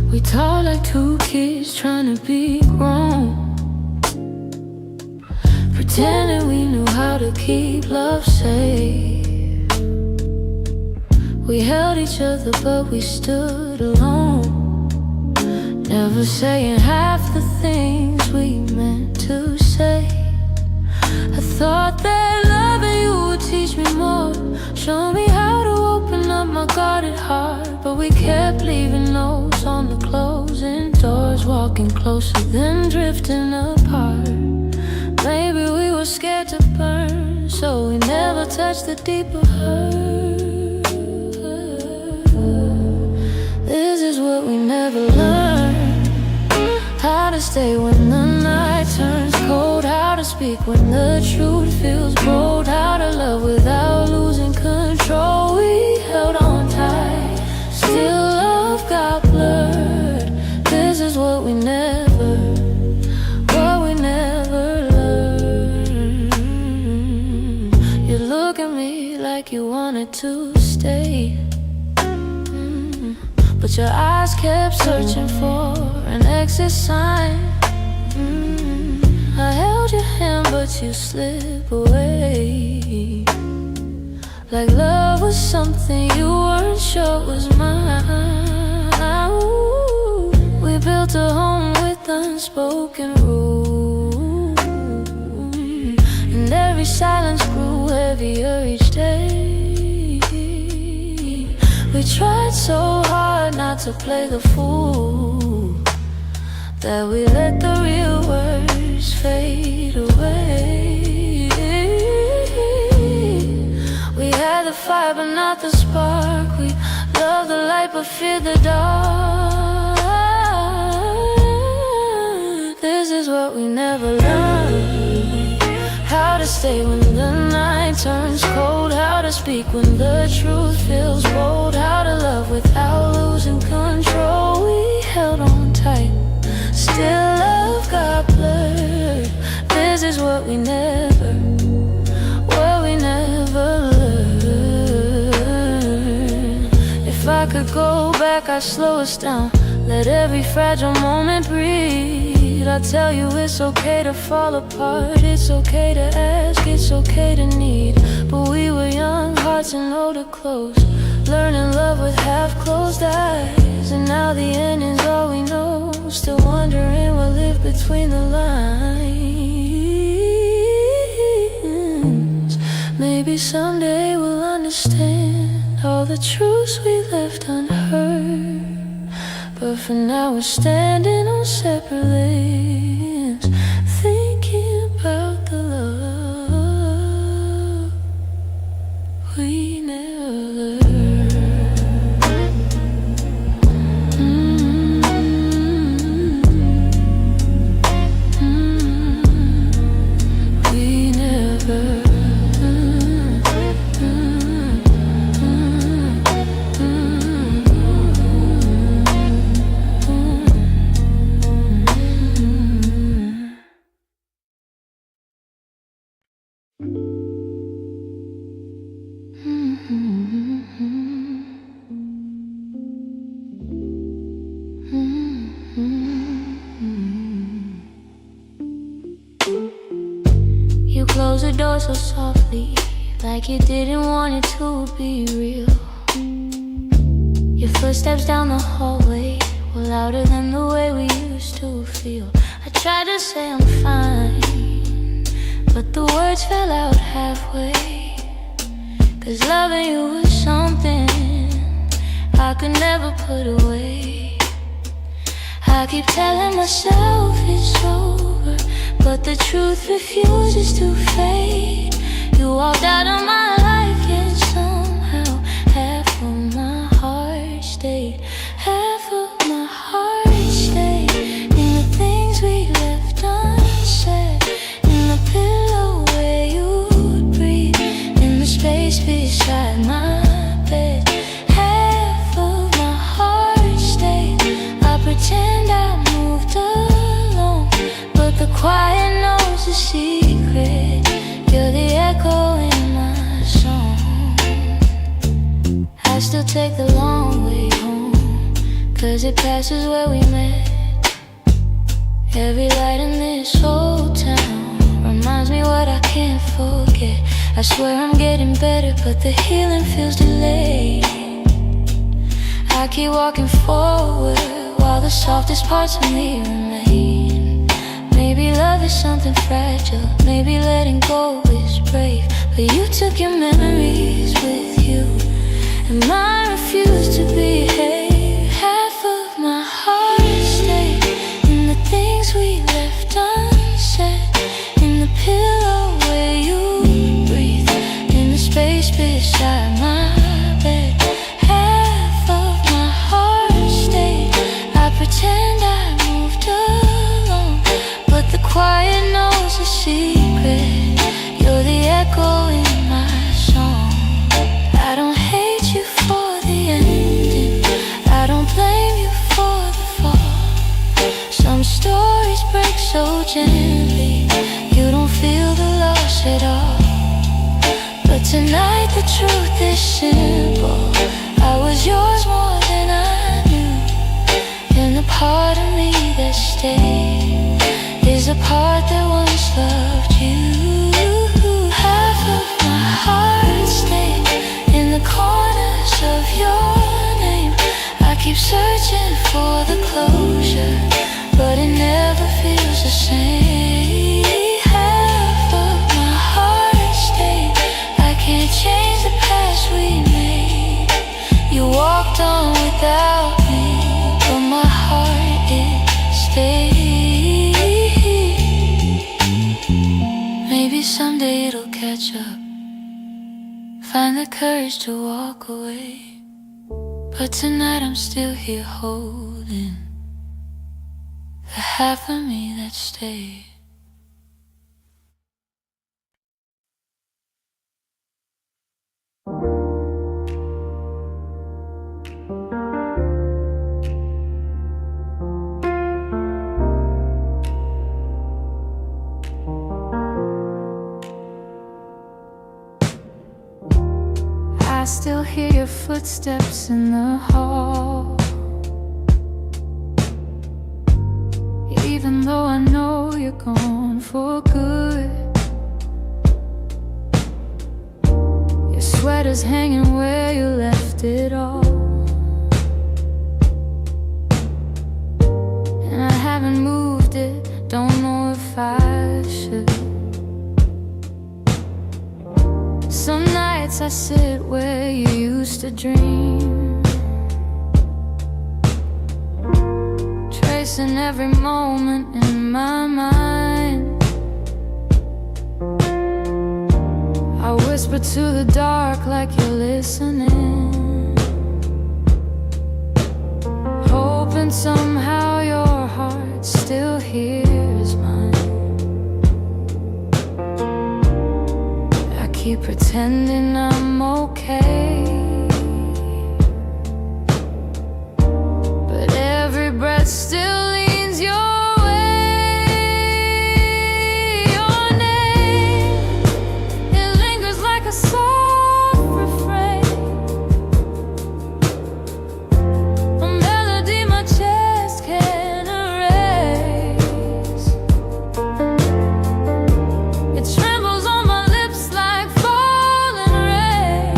We talk like two kids trying to be grown, pretending we knew how to keep love safe. We held each other but we stood alone, never saying half the things we meant to say. I thought that loving you would teach me more, show me how to open up my guarded heart. closer than drifting apart. Maybe we were scared to burn, so we never touched the deeper hurt. This is what we never learned: how to stay when the night turns cold, how to speak when the truth feels bold, how to love without losing control. We held on tight, still love got blurred. This is what we never learned. You look at me like you wanted to stay, but your eyes kept searching for an exit sign. I held your hand, but you slip away, like love was something you weren't sure was mine. Ooh, we built a home with unspoken rules, and every silence grew heavier each day. We tried so hard not to play the fool, that we let the real words fade away. We had the fire but not the spark. We loved the light but feared the dark. This is what we never learned: how to stay when the night turns cold, how to speak when the truth feels bold, how to love without losing control. We held on tight, still love got blurred. This is what we never learned. If I could go back, I'd slow us down, let every fragile moment breathe. I'd tell you it's okay to fall apart, it's okay to ask, it's okay to need. But we were young hearts and older clothes, learning love with half-closed eyes. And now the ending's all we know, still wondering what lived between the lines. Maybe someday we'll understand all the truths we left unheard, but for now we're standing on separate lanes, thinking about the love we never learned. You closed the door so softly, like you didn't want it to be real. Your footsteps down the hallway were louder than the way we used to feel. I tried to say I'm fine, but the words fell out halfway. 'Cause loving you was something I could never put away. I keep telling myself it's over, but the truth refuses to fade. You walked out of my life, yet somehow half of my heart stayed. Half of my heart stayed in the things we left unsaid, in the pillow where you'd breathe, in the space beside my bed. Half of my heart stayed. I pretend I moved along, but the quiet knows the secret. You're the echo in my song. I still take the long way home, 'cause it passes where we met. Every light in this old town reminds me what I can't forget. I swear I'm getting better, but the healing feels delayed. I keep walking forward while the softest parts of me remain. Maybe love is something fragile, maybe letting go is brave, but you took your memories with you, and mine refused to behave. Half of my heart stayed in the things patiently. You don't feel the loss at all. But tonight the truth is simple. I was yours more than I knew. And the part of me that stayed is a part that once loved you. Half of my heart stayed in the corners of your name. I keep searching for the closure, but it never feels the same. Half of my heart stayed. I can't change the past we made. You walked on without me, but my heart, it stayed. Maybe someday it'll catch up, find the courage to walk away. But tonight I'm still here holding the half of me that stayed. I still hear your footsteps in the hall, even though I know you're gone for good. Your sweater's hanging where you left it all, and I haven't moved it, don't know if I should. Some nights I sit where you used to dream, tracing every moment in my mind. I whisper to the dark like you're listening, hoping somehow your heart still hears mine. Keep pretending I'm okay, but every breath still leans your way. Your name, it lingers like a soft refrain, a melody my chest can't erase. It trembles on my lips like falling rain.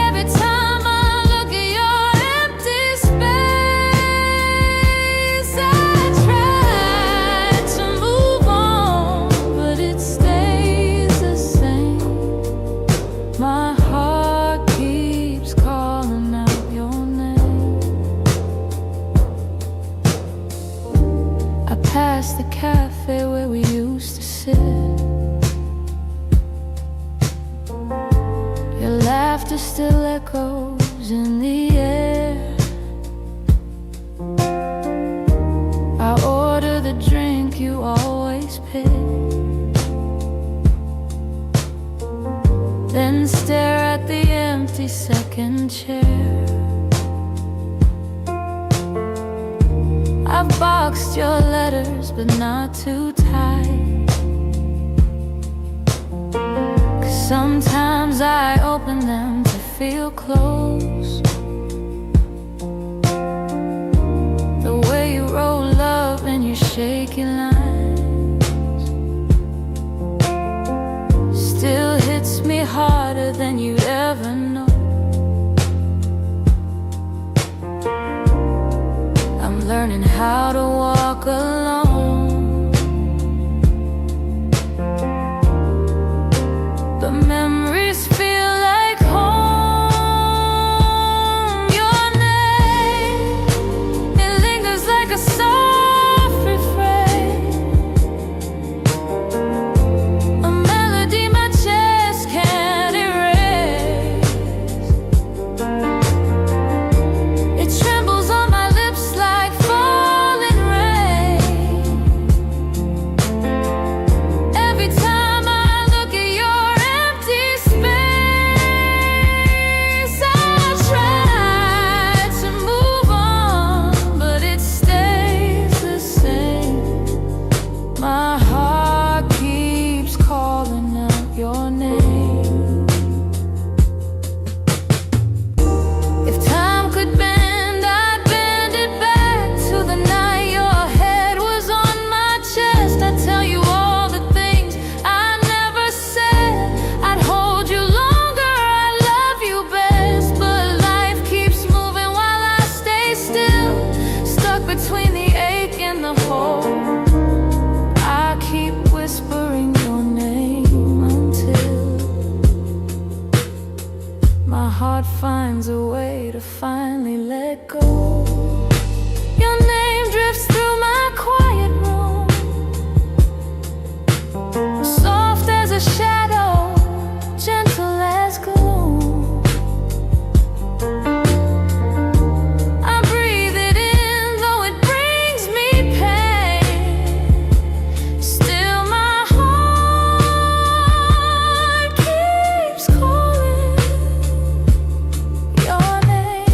Every time I look at your empty space, I try to move on, but it stays the same. My heart keeps calling out your name. I pass the cafe where we used to sit. Your laughter still echoes in the air. I order the drink you always pick, then stare at the empty second chair. I've boxed your letters, but not too tight, 'cause sometimes I open them to feel close. The way you roll up in your shaky lines still hits me harder than you'd ever know. I'm learning how to walk alone. The memories feel like home. my heart finds a way to finally let go. Your name drifts through my quiet room, soft as a shadow, gentle as gloom. I breathe it in, though it brings me pain. Still my heart keeps calling your name.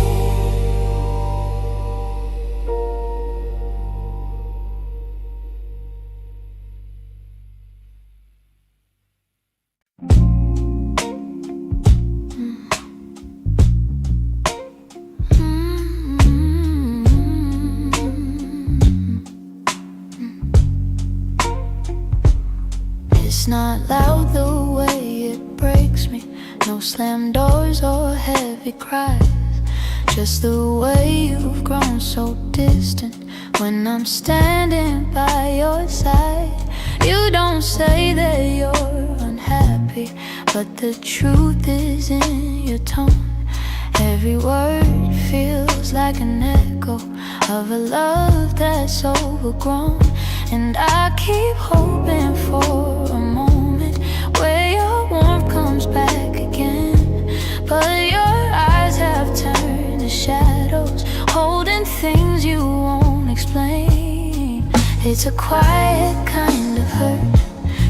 It's not loud the way it breaks me, no slam doors or heavy cries, just the way you've grown so distant when I'm standing by your side. You don't say that you're unhappy, but the truth is in your tone. Every word feels like an echo of a love that's overgrown. And I keep hoping for a moment where your warmth comes back again, but your eyes have turned to shadows, holding things you won't explain. It's a quiet kind of hurt,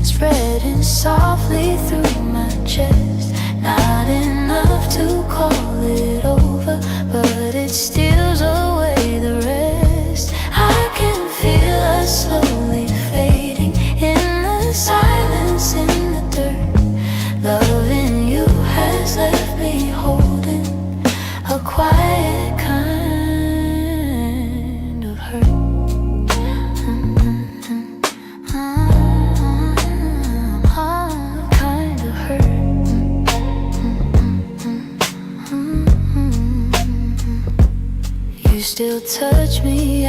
spreading softly through my chest. Not enough to call it over, but it steals away the rest. I can feel us slowly fading in the silence, in the dirt. Loving you has left me holding a quiet kind of hurt. Kind of hurt. You still touch me